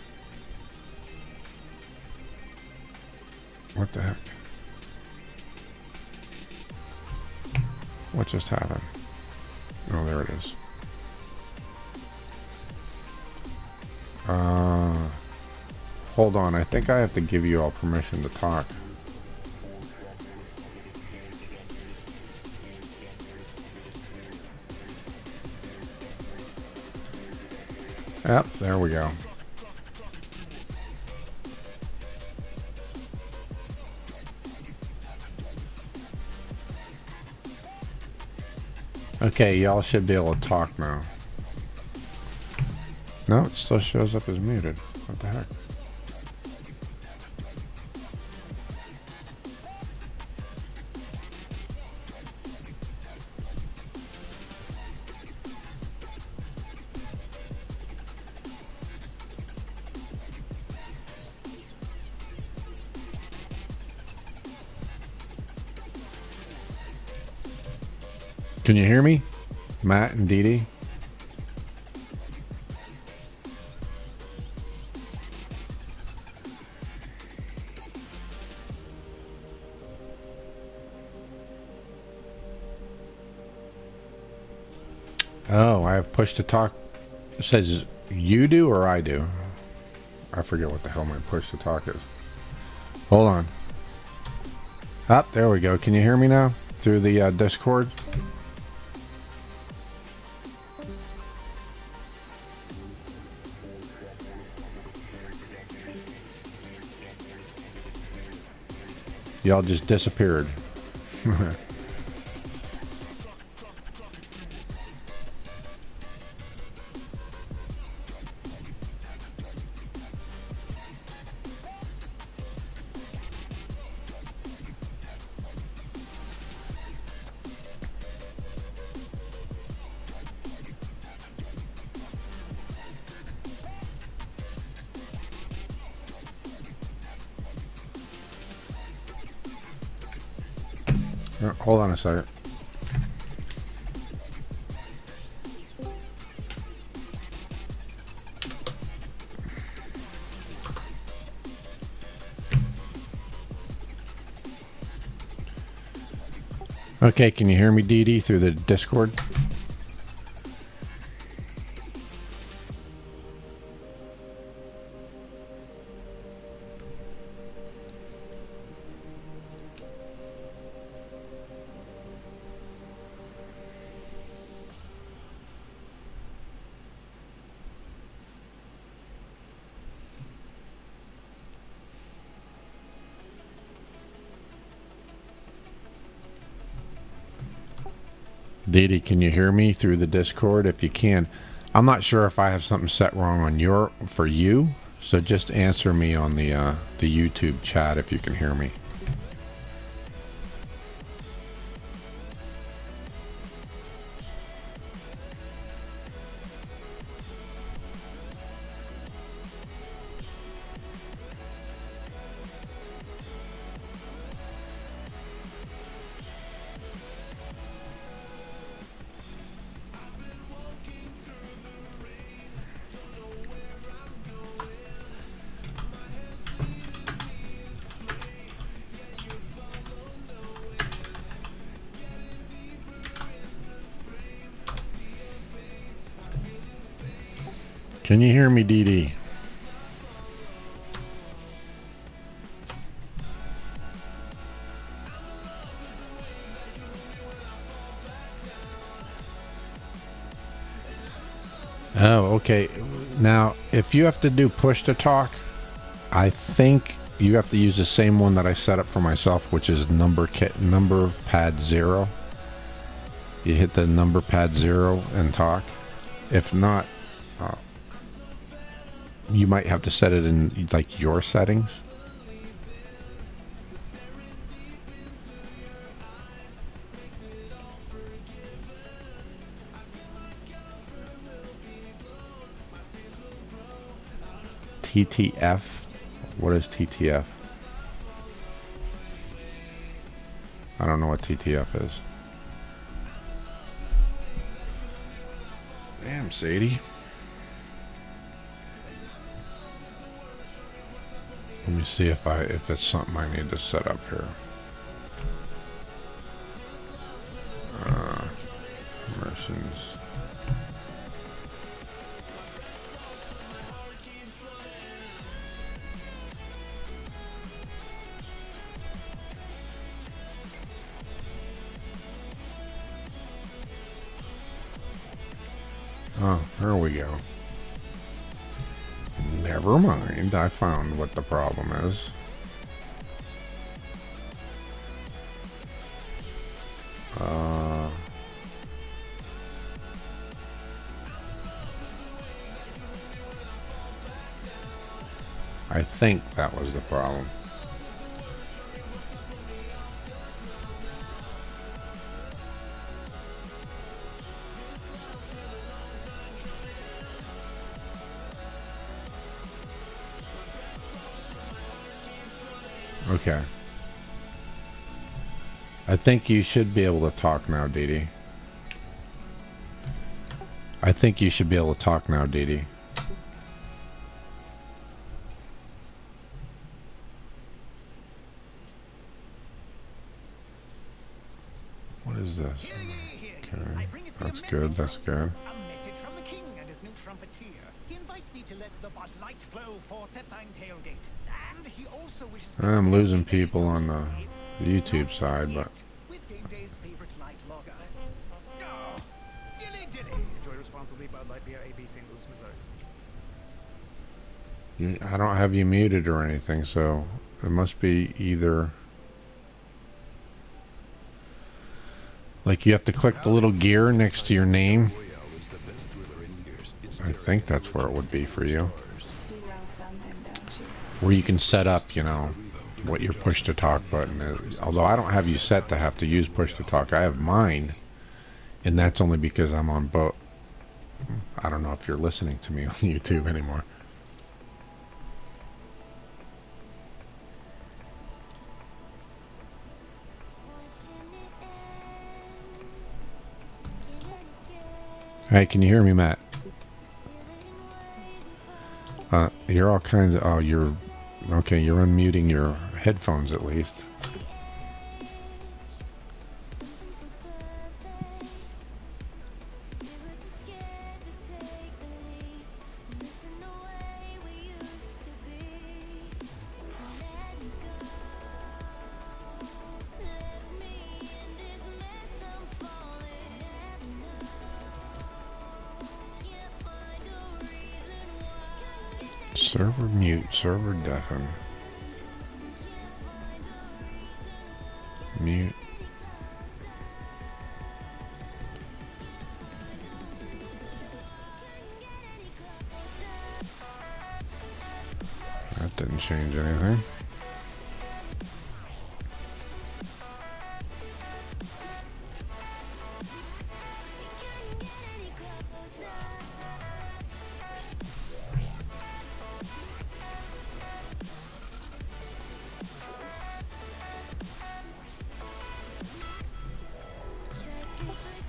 What the heck? What just happened? Oh, there it is. Hold on. I think I have to give you all permission to talk. Yep, there we go. Okay, y'all should be able to talk now. No, it still shows up as muted. What the heck? Can you hear me? Matt and Dee Dee? Oh, I have push to talk. It says you do or I do. I forget what the hell my push to talk is. Hold on. Ah, there we go. Can you hear me now through the Discord? Y'all just disappeared. Hold on a second. Okay, can you hear me, Dee Dee, through the Discord? Dee Dee, can you hear me through the Discord? If you can, I'm not sure if I have something set wrong on for you, so just answer me on the YouTube chat if you can hear me. Can you hear me, Dee Dee? Oh, okay. Now, if you have to do push to talk, I think you have to use the same one that I set up for myself, which is number pad 0. You hit the number pad 0 and talk. If not, you might have to set it in like your settings. TTF. What is TTF? I don't know what TTF is. Damn, Sadie. Let me see if it's something I need to set up here. Immersions. Oh, there we go. Never mind, I found what the problem is. I think that was the problem. Okay. I think you should be able to talk now, Dee Dee. I think you should be able to talk now, Dee Dee. What is this? Okay, that's good, that's good. A message from the king and his new trumpeter. He invites thee to let the light flow forth at thine tailgate. And he also wishes I'm losing people on the YouTube side, but with Game Day's favorite light logger. Oh, dilly dilly. Enjoy responsibly. Bud Light Beer, AB, St. Louis, Missouri. I don't have you muted or anything, so it must be either like you have to click the little gear next to your name. I think that's where it would be for you. Where you can set up, you know, what your push to talk button is. Although I don't have you set to have to use push to talk. I have mine, and that's only because I'm on both. I don't know if you're listening to me on YouTube anymore. Hey, can you hear me, Matt? You're all kinds of... Oh, you're... Okay, you're unmuting your headphones at least. Server mute, server deafen. Mute. That didn't change anything.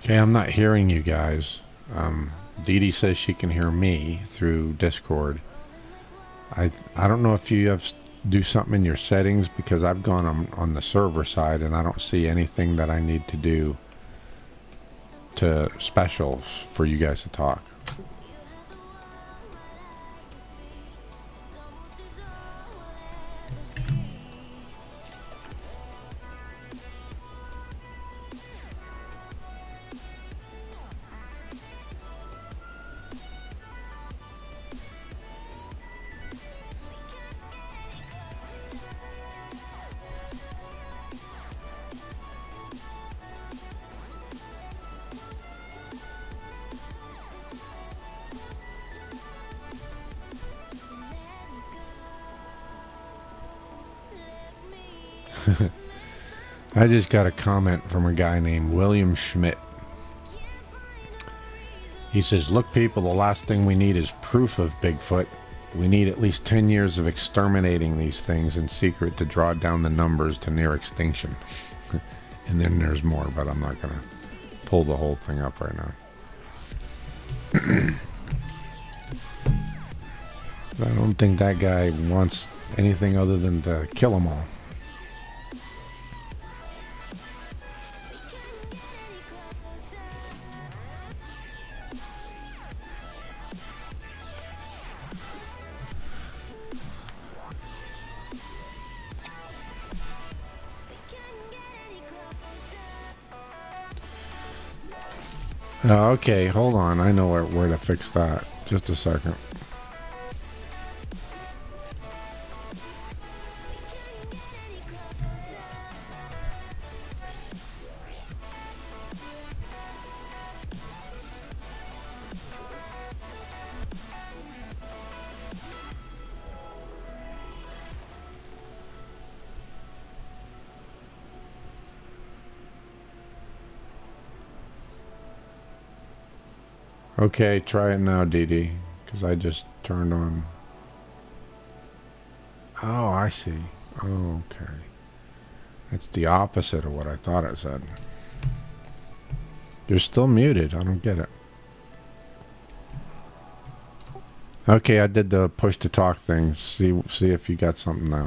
Okay, I'm not hearing you guys. Dee Dee says she can hear me through Discord. I don't know if you have do something in your settings, because I've gone on the server side and I don't see anything that I need to do to specials for you guys to talk. I just got a comment from a guy named William Schmidt. He says, look people, the last thing we need is proof of Bigfoot. We need at least 10 years of exterminating these things in secret to draw down the numbers to near extinction. And then there's more, but I'm not going to pull the whole thing up right now. I don't think that guy wants anything other than to kill them all. Okay, hold on. I know where to fix that. Just a second. Okay, try it now, Dee Dee, because I just turned on. Oh, I see. Oh, okay. It's the opposite of what I thought it said. You're still muted. I don't get it. Okay, I did the push to talk thing. See if you got something now.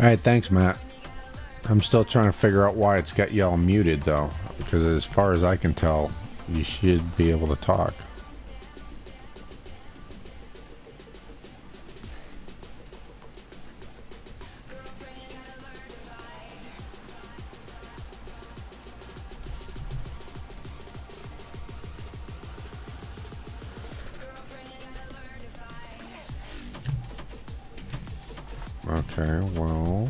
Alright, thanks, Matt. I'm still trying to figure out why it's got y'all muted, though. Because as far as I can tell, you should be able to talk. Okay, well,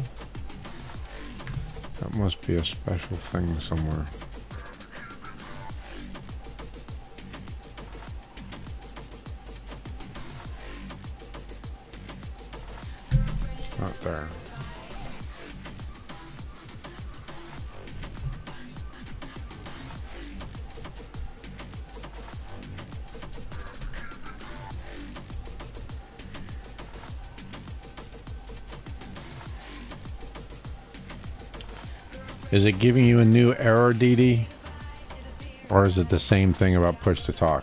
that must be a special thing somewhere. Not there. Is it giving you a new error, Dee Dee? Or is it the same thing about push to talk?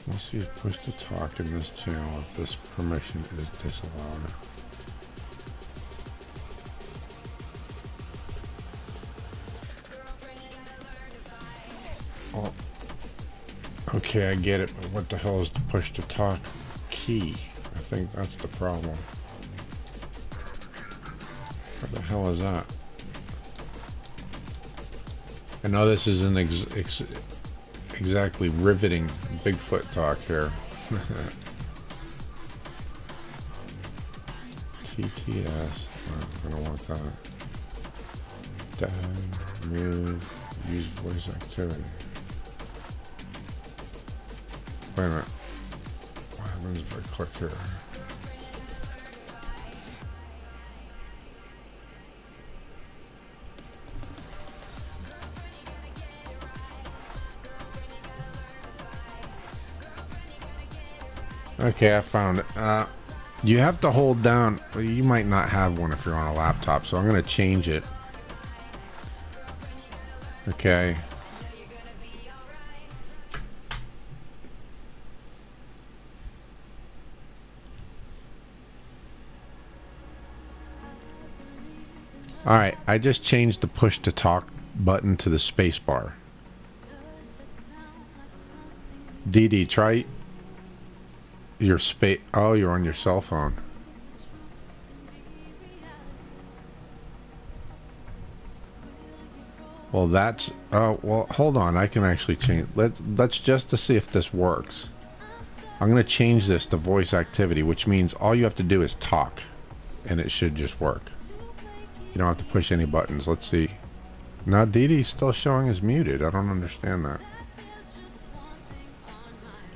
Let's see if push to talk in this channel if this permission is disallowed. Oh, okay, I get it, but what the hell is the push to talk key? I think that's the problem. What the hell is that? I know this is an exactly riveting Bigfoot talk here. TTS. I don't want that. Down, move, use voice activity. Wait a minute. What happens if I click here? Okay, I found it. You have to hold down. Well, you might not have one if you're on a laptop, so I'm going to change it. Okay. Alright, I just changed the push to talk button to the space bar. DD, try your space. Oh, you're on your cell phone. Well, that's... Oh, well, hold on. I can actually change... Let's just to see if this works. I'm going to change this to voice activity, which means all you have to do is talk, and it should just work. You don't have to push any buttons. Let's see. Now, DD's still showing as muted. I don't understand that.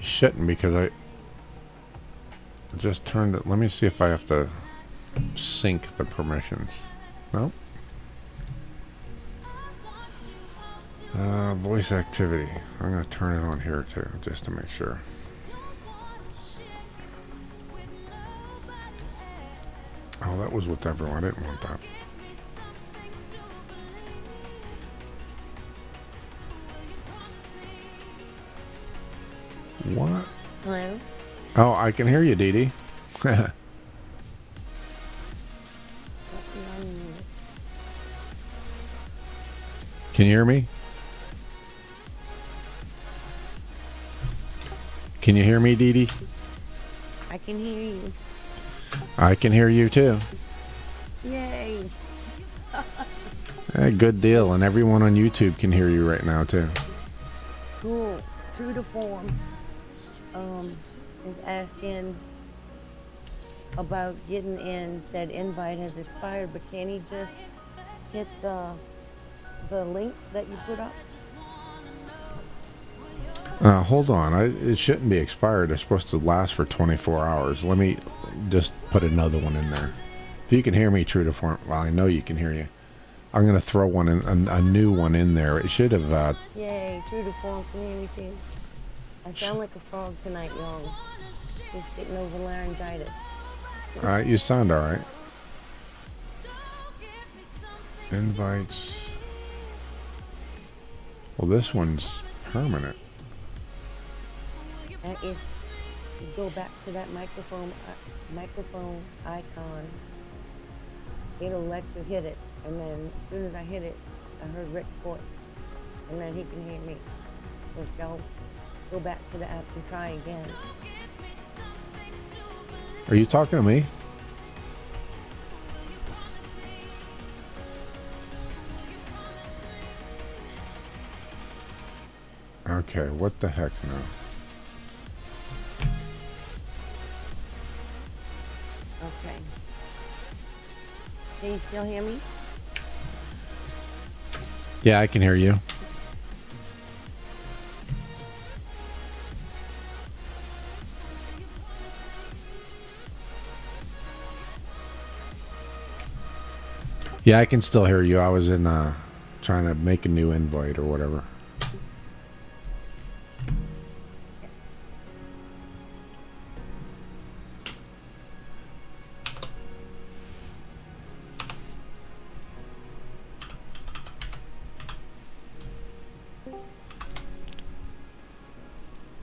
You shouldn't, because I just turned it. Let me see if I have to sync the permissions. Nope. Voice activity. I'm going to turn it on here too, just to make sure. Oh, that was with everyone. I didn't want that. What? Hello? Oh, I can hear you, Dee Dee. Can you hear me? Can you hear me, Dee Dee? I can hear you. I can hear you too. Yay. Good deal. And everyone on YouTube can hear you right now too. Cool. True to form. Is asking about getting in, said invite has expired, but can he just hit the link that you put up? Hold on. It shouldn't be expired. It's supposed to last for 24 hours. Let me just put another one in there. If you can hear me, true to form, well, I know you can hear you. I'm going to throw one in, a new one in there. It should have... Yay, true to form, can you hear me too? I sound like a frog tonight, y'all. Just getting over laryngitis. Alright, you sound alright. Invites. Well, this one's permanent. And if you go back to that microphone icon, it'll let you hit it. And then as soon as I hit it, I heard Rick's voice. And then he can hear me. So y'all go back to the app and try again. Are you talking to me? Okay, what the heck now? Okay. Can you still hear me? Yeah, I can hear you. Yeah, I can still hear you. I was in trying to make a new invite or whatever.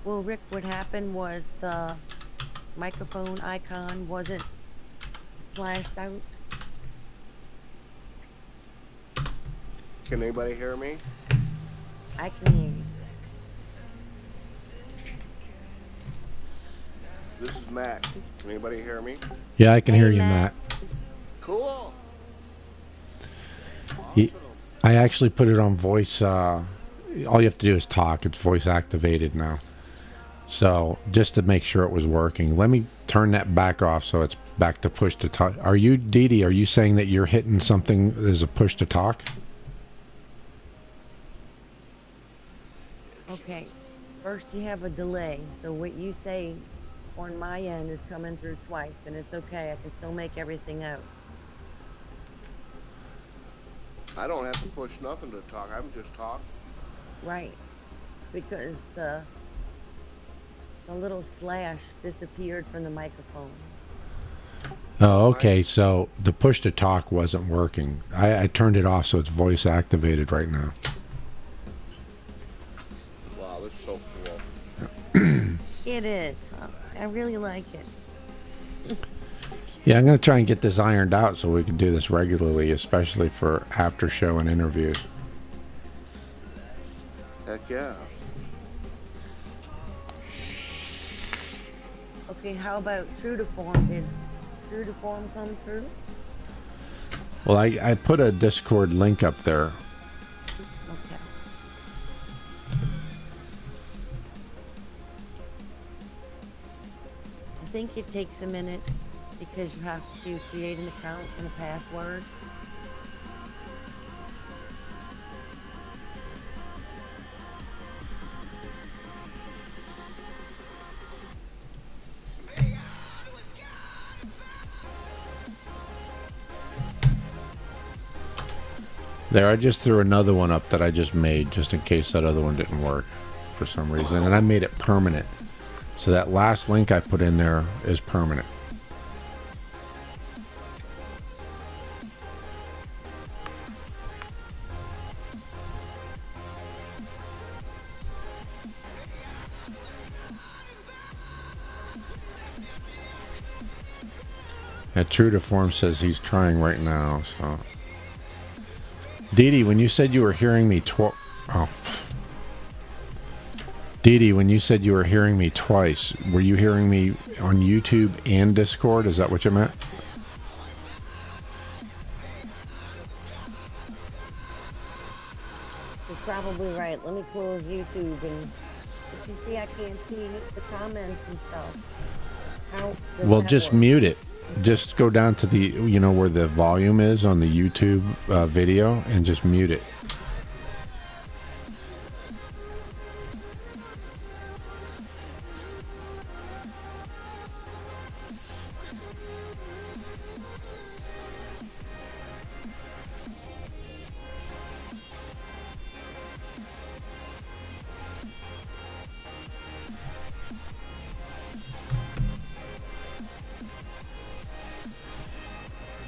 Well, Rick, what happened was the microphone icon wasn't slashed out. Can anybody hear me? I can hear you. This is Matt. Can anybody hear me? Yeah, I can hear you, Matt. Cool. I actually put it on voice. all you have to do is talk. It's voice activated now. So just to make sure it was working, let me turn that back off so it's back to push to talk. Are you, Dee Dee, are you saying that you're hitting something as a push to talk? Okay. First you have a delay. So what you say on my end is coming through twice, and it's okay. I can still make everything out. I don't have to push nothing to talk. I'm just talk. Right. Because the little slash disappeared from the microphone. Oh, okay. So the push to talk wasn't working. I turned it off so it's voice activated right now. Wow, this is so cool. It is. I really like it. Yeah, I'm going to try and get this ironed out so we can do this regularly, especially for after show and interviews. Heck yeah. Okay, how about true to form? Did true to form come through? Well, I put a Discord link up there. Okay. I think it takes a minute because you have to create an account and a password. There, I just threw another one up that I just made just in case that other one didn't work for some reason. And I made it permanent. So that last link I put in there is permanent. And True to Form says he's trying right now, so... Dee Dee, when you said you were hearing me Dee Dee, when you said you were hearing me twice, were you hearing me on YouTube and Discord? Is that what you meant? You're probably right. Let me close YouTube and... But you see, I can't see the comments and stuff. Well, just mute it. Just go down to the, you know, where the volume is on the YouTube video and just mute it.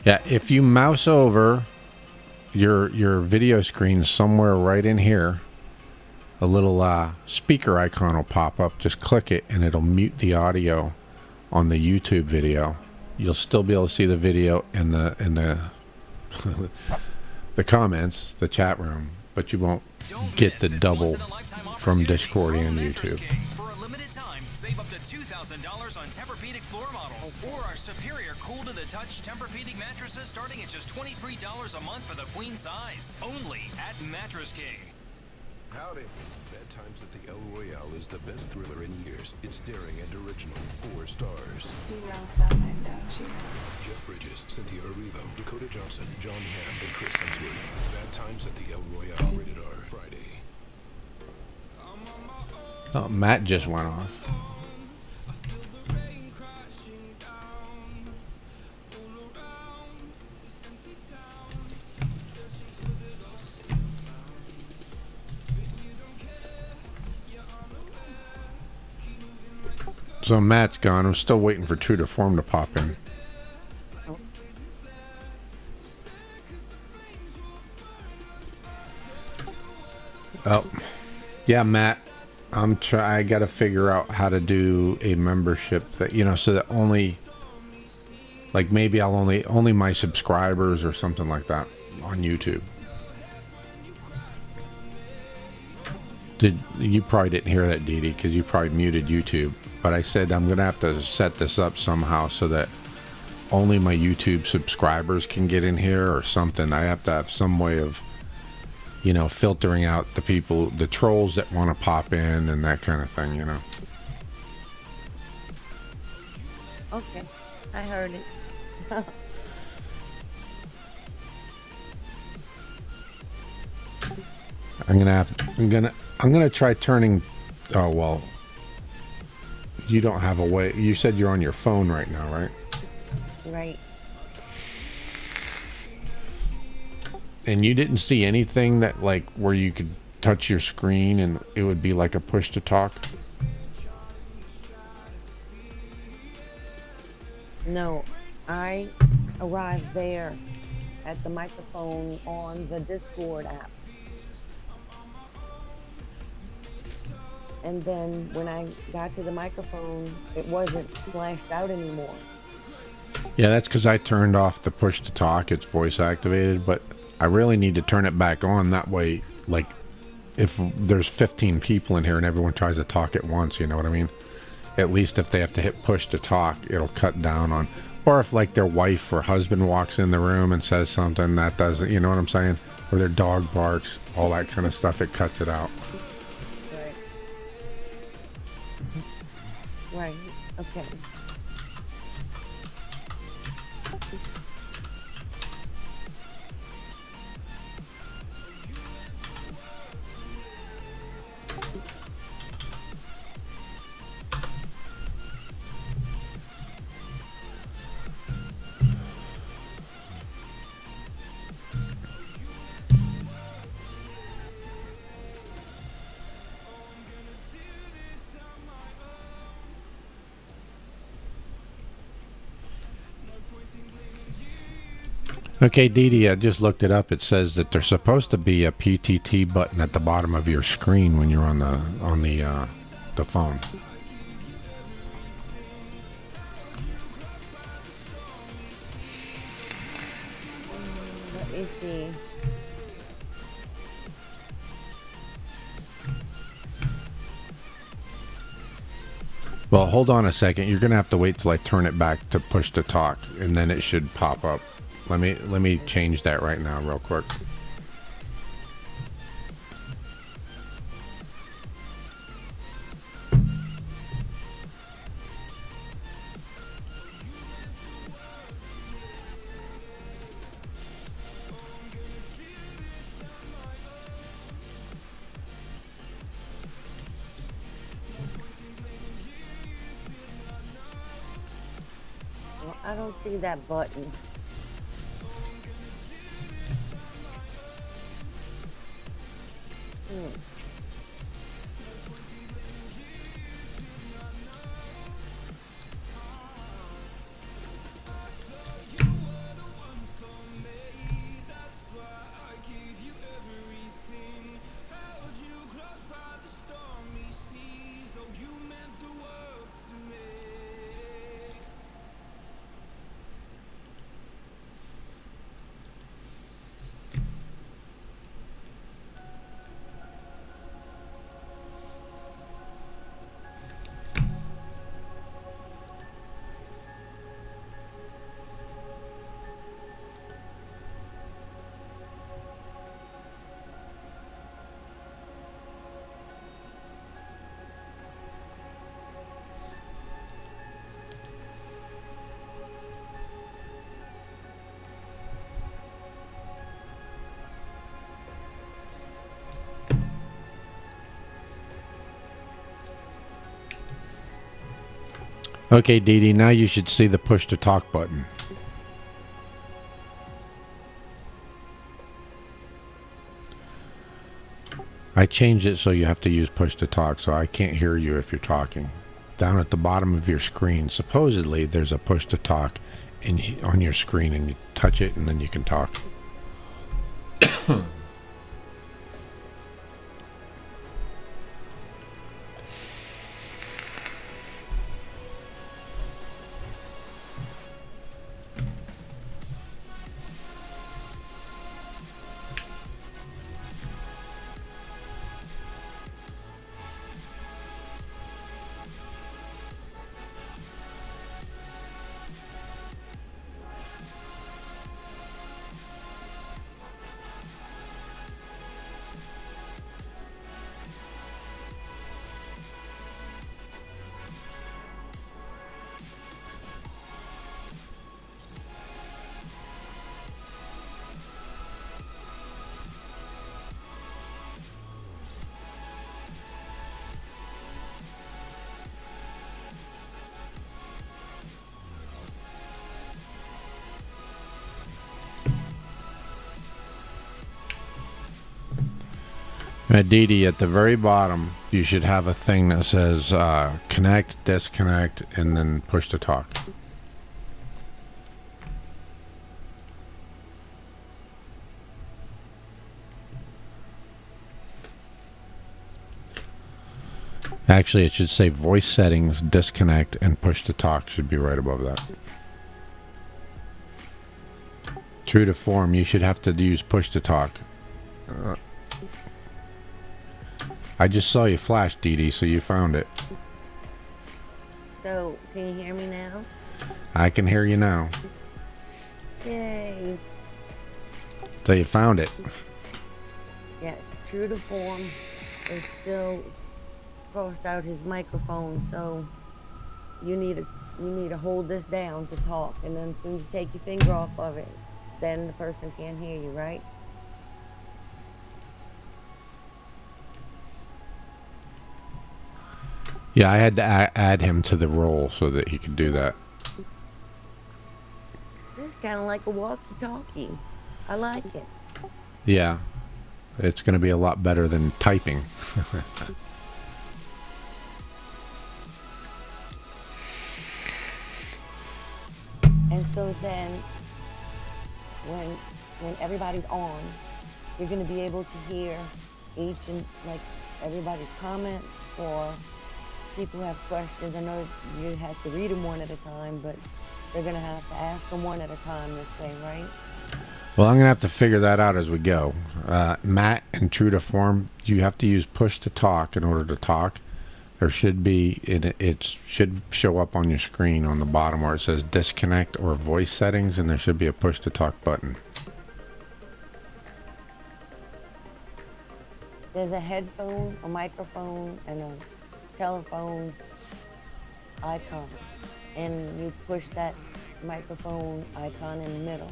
Yeah, if you mouse over your video screen somewhere right in here, a little speaker icon will pop up. Just click it and it'll mute the audio on the YouTube video. You'll still be able to see the video in the the comments, the chat room, but you won't get the double from Discord and YouTube. For a limited time, save up to $2,000 on Tempur-Pedic floor models or our superior cool-to-the-touch Tempur-Pedic mattresses starting at just $23 a month for the queen size. Only at Mattress King. Howdy. Bad Times at the El Royale is the best thriller in years. It's daring and original. 4 stars. You know something, don't you? Jeff Bridges, Cynthia Erivo, Dakota Johnson, John Hamm, and Chris Hemsworth. Bad Times at the El Royale. Rated R. Friday. Oh, Matt just went off. So Matt's gone. I'm still waiting for True to Form to pop in. Oh, yeah, Matt. I got to figure out how to do a membership that, you know, so that only, like, maybe I'll only my subscribers or something like that on YouTube. You probably didn't hear that, Dee Dee, because you probably muted YouTube. But I said I'm going to have to set this up somehow so that only my YouTube subscribers can get in here or something. I have to have some way of, you know, filtering out the people, the trolls that want to pop in and that kind of thing, you know. Okay, I heard it. I'm gonna try turning. Oh well, you don't have a way. You said you're on your phone right now, right? Right. And you didn't see anything that like where you could touch your screen and it would be like a push to talk? No, I arrived there at the microphone on the Discord app. And then when I got to the microphone, it wasn't flashed out anymore. Yeah, that's because I turned off the push to talk. It's voice activated, but I really need to turn it back on. That way, like, if there's 15 people in here and everyone tries to talk at once, you know what I mean? At least if they have to hit push to talk, it'll cut down on. Or if, like, their wife or husband walks in the room and says something that doesn't, you know what I'm saying? Or their dog barks, all that kind of stuff, it cuts it out. Right. Okay. Okay, Dee Dee, I just looked it up. It says that there's supposed to be a PTT button at the bottom of your screen when you're on the phone. Let me see. Well, hold on a second. You're gonna have to wait till I turn it back to push to talk, and then it should pop up. Let me change that right now, real quick. Well, I don't see that button. Okay, Dee Dee, now you should see the push to talk button. I changed it so you have to use push to talk, so I can't hear you if you're talking. Down at the bottom of your screen, supposedly there's a push to talk on your screen, and you touch it and then you can talk. Dee Dee, at the very bottom, you should have a thing that says connect, disconnect, and then push to talk. Actually, it should say voice settings, disconnect, and push to talk should be right above that. True to form, you should have to use push to talk. I just saw you flash, Dee Dee, so you found it. So, can you hear me now? I can hear you now. Yay. So you found it. Yes, true to form is still crossed out his microphone, so you need to hold this down to talk, and then as soon as you take your finger off of it, then the person can't hear you, right? Yeah, I had to add him to the role so that he could do that. This is kind of like a walkie-talkie. I like it. Yeah, it's going to be a lot better than typing. And so then, when everybody's on, you're going to be able to hear each and like everybody's comments, or people have questions. I know you have to read them one at a time, but they're going to have to ask them one at a time this way, right? Well, I'm going to have to figure that out as we go. Matt, and true to form, you have to use push to talk in order to talk. There should be, it should show up on your screen on the bottom where it says disconnect or voice settings, and there should be a push to talk button. There's a headphone, a microphone, and a telephone icon, and you push that microphone icon in the middle.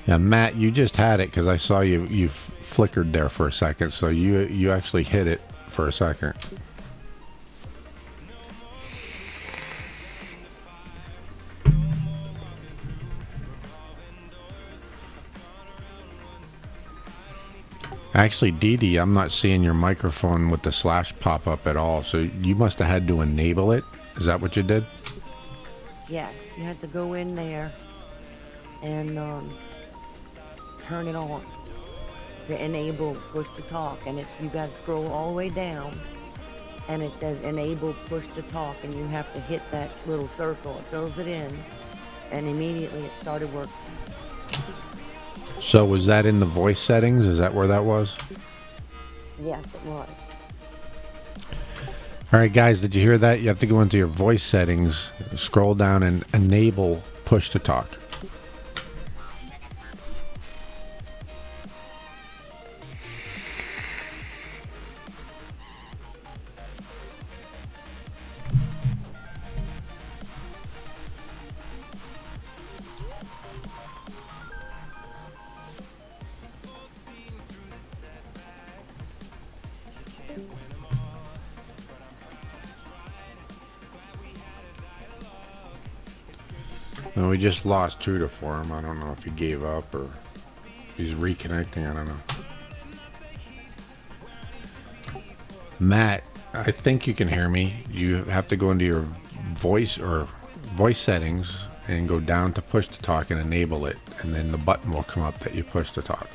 Yeah, Matt, you just had it because I saw you flickered there for a second, so you actually hit it for a second. Actually, Dee Dee, I'm not seeing your microphone with the slash pop up at all, so you must have had to enable it. Is that what you did? Yes, you have to go in there and turn it on to enable push to talk, and you got to scroll all the way down, and it says enable push to talk, and you have to hit that little circle. It fills it in, and immediately it started working. So was that in the voice settings? Is that where that was? Yes, it was. All right, guys, did you hear that? You have to go into your voice settings, scroll down, and enable push to talk. No, we just lost true to form. I don't know if he gave up or if he's reconnecting. I don't know. Matt, I think you can hear me. You have to go into your voice settings and go down to push to talk and enable it, and then the button will come up that you push to talk.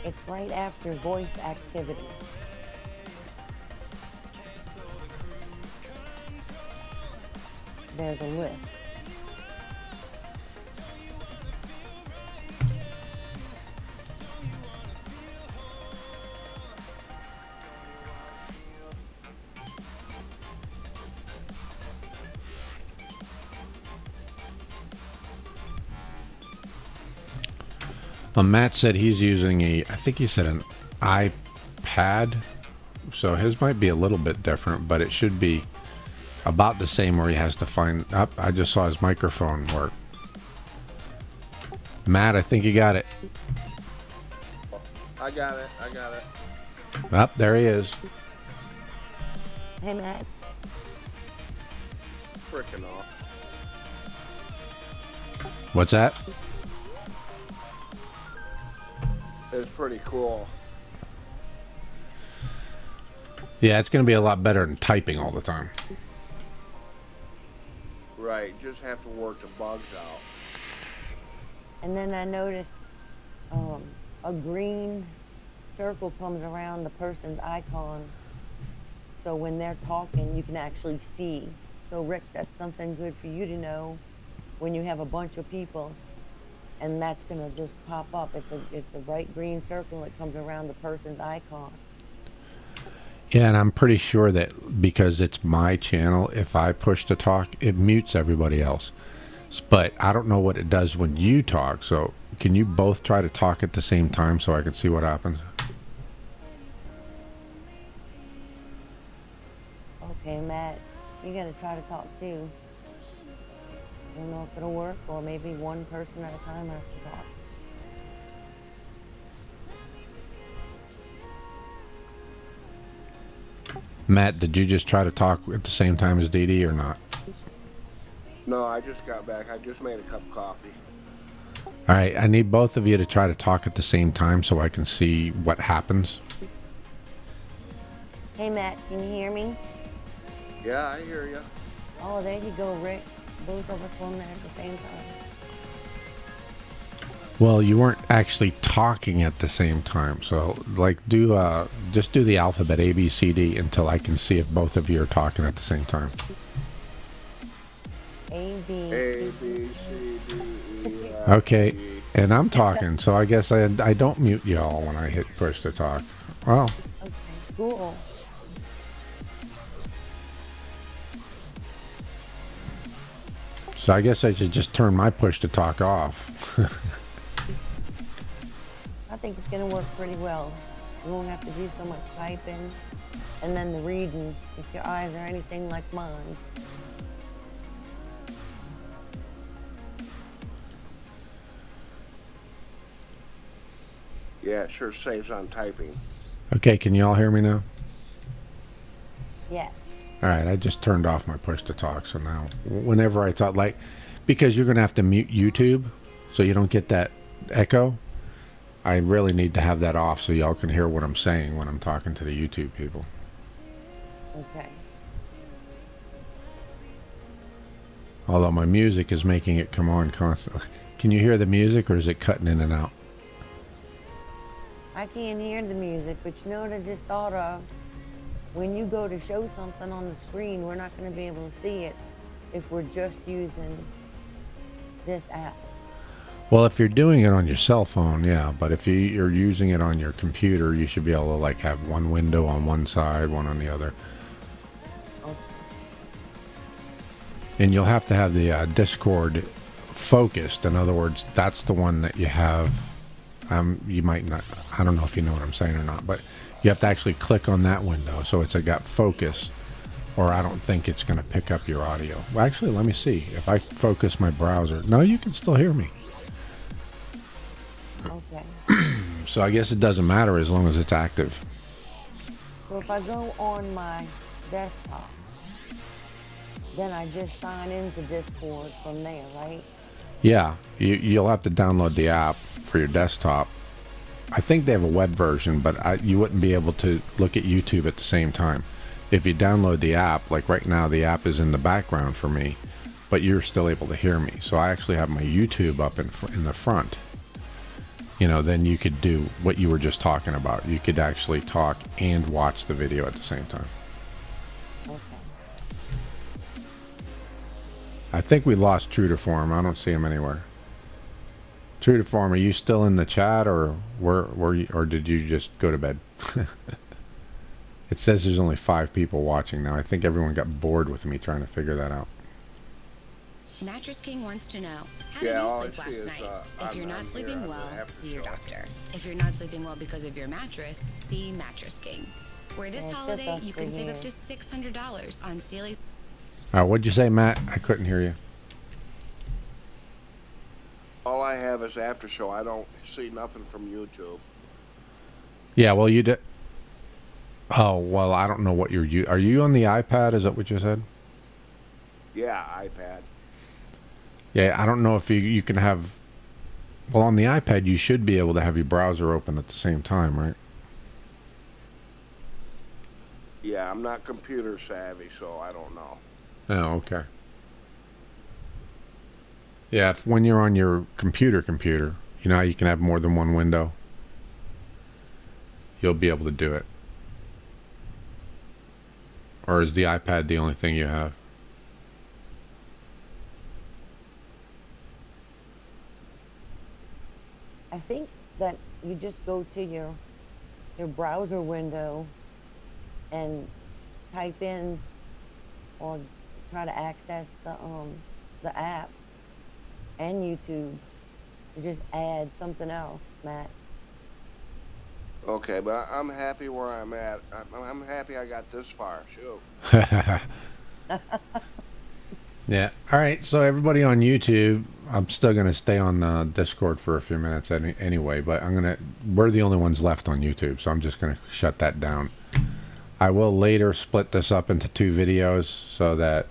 It's right after voice activity. There's a list. Well, Matt said he's using I think he said an iPad, so his might be a little bit different, but it should be about the same where he has to find up. I just saw his microphone work. Matt, I think you got it. I got it. Up there he is. Hey, Matt. Frickin' off. What's that? It's pretty cool. Yeah, it's going to be a lot better than typing all the time. Right, just have to work the bugs out. And then I noticed a green circle comes around the person's icon. So when they're talking, you can actually see. So Rick, that's something good for you to know when you have a bunch of people, and that's gonna just pop up. It's a bright green circle that comes around the person's icon. Yeah, and I'm pretty sure that because it's my channel, if I push to talk, it mutes everybody else. But I don't know what it does when you talk. So can you both try to talk at the same time so I can see what happens? Okay, Matt, you gotta try to talk too. I don't know if it'll work, or maybe one person at a time has to talk. Matt, did you just try to talk at the same time as Dee Dee or not? No, I just got back. I just made a cup of coffee. All right, I need both of you to try to talk at the same time so I can see what happens. Hey, Matt, can you hear me? Yeah, I hear you. Oh, there you go, Rick. Both of us on there at the same time. Well, you weren't actually talking at the same time, so like just do the alphabet A, B, C, D until I can see if both of you are talking at the same time. A, B, C, D, E, F, Okay, G. and I'm talking, so I guess I don't mute y'all when I hit push to talk. Well, okay, cool. so I guess I should just turn my push to talk off. I think it's going to work pretty well. You won't have to do so much typing, and then the reading, if your eyes are anything like mine. Yeah, it sure saves on typing. Okay, can you all hear me now? Yeah. All right, I just turned off my push to talk, so now whenever I talk, like, because you're going to have to mute YouTube so you don't get that echo, I really need to have that off so y'all can hear what I'm saying when I'm talking to the YouTube people. Okay. Although my music is making it come on constantly. Can you hear the music, or is it cutting in and out? I can't hear the music, but you know what I just thought of? When you go to show something on the screen, we're not going to be able to see it if we're just using this app. Well, if you're doing it on your cell phone, yeah, but if you're using it on your computer, you should be able to like have one window on one side, one on the other. Okay. And you'll have to have the Discord focused. In other words, that's the one that you have. You might not, I don't know if you know what I'm saying or not, but you have to actually click on that window so it's got focus, or I don't think it's going to pick up your audio. Well, actually, let me see. If I focus my browser, no, you can still hear me. Okay. So I guess it doesn't matter as long as it's active. So if I go on my desktop, then I just sign into Discord from there, right? Yeah, you'll have to download the app for your desktop. I think they have a web version, but you wouldn't be able to look at YouTube at the same time. If you download the app, like right now the app is in the background for me, but you're still able to hear me. So I actually have my YouTube up in the front. You know, then you could do what you were just talking about. You could actually talk and watch the video at the same time. Okay. I think we lost True to Form. I don't see him anywhere. True to Form, are you still in the chat, or were you, or did you just go to bed? It says there's only 5 people watching now. I think everyone got bored with me trying to figure that out. Mattress King wants to know, how Yeah, did all I you sleep see last is, night? If you're I'm not here sleeping on the well, after see your show. doctor. If you're not sleeping well because of your mattress, see Mattress King. Where this Yeah, it's holiday, just you us can for save up here. to $600 on Sealy. All right, what'd you say, Matt? I couldn't hear you. All I have is after show. I don't see nothing from YouTube. Yeah, well, you did. Oh, well, I don't know what are you on the iPad? Is that what you said? Yeah, iPad. Yeah, I don't know if you can have Well, on the iPad, you should be able to have your browser open at the same time, right? Yeah, I'm not computer savvy, so I don't know. Oh, okay. Yeah, when you're on your computer, you know how you can have more than one window? You'll be able to do it. Or is the iPad the only thing you have? I think that you just go to your browser window and type in or try to access the app and YouTube. You just add something else, Matt. Okay, but I'm happy where I'm at. I'm happy I got this far. Shoot. Yeah. All right. So everybody on YouTube, I'm still gonna stay on Discord for a few minutes anyway. But we're the only ones left on YouTube, so I'm just gonna shut that down. I will later split this up into 2 videos so that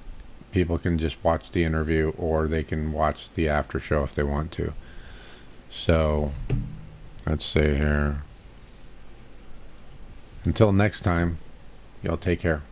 people can just watch the interview or they can watch the after show if they want to. So let's see here. Until next time, y'all take care.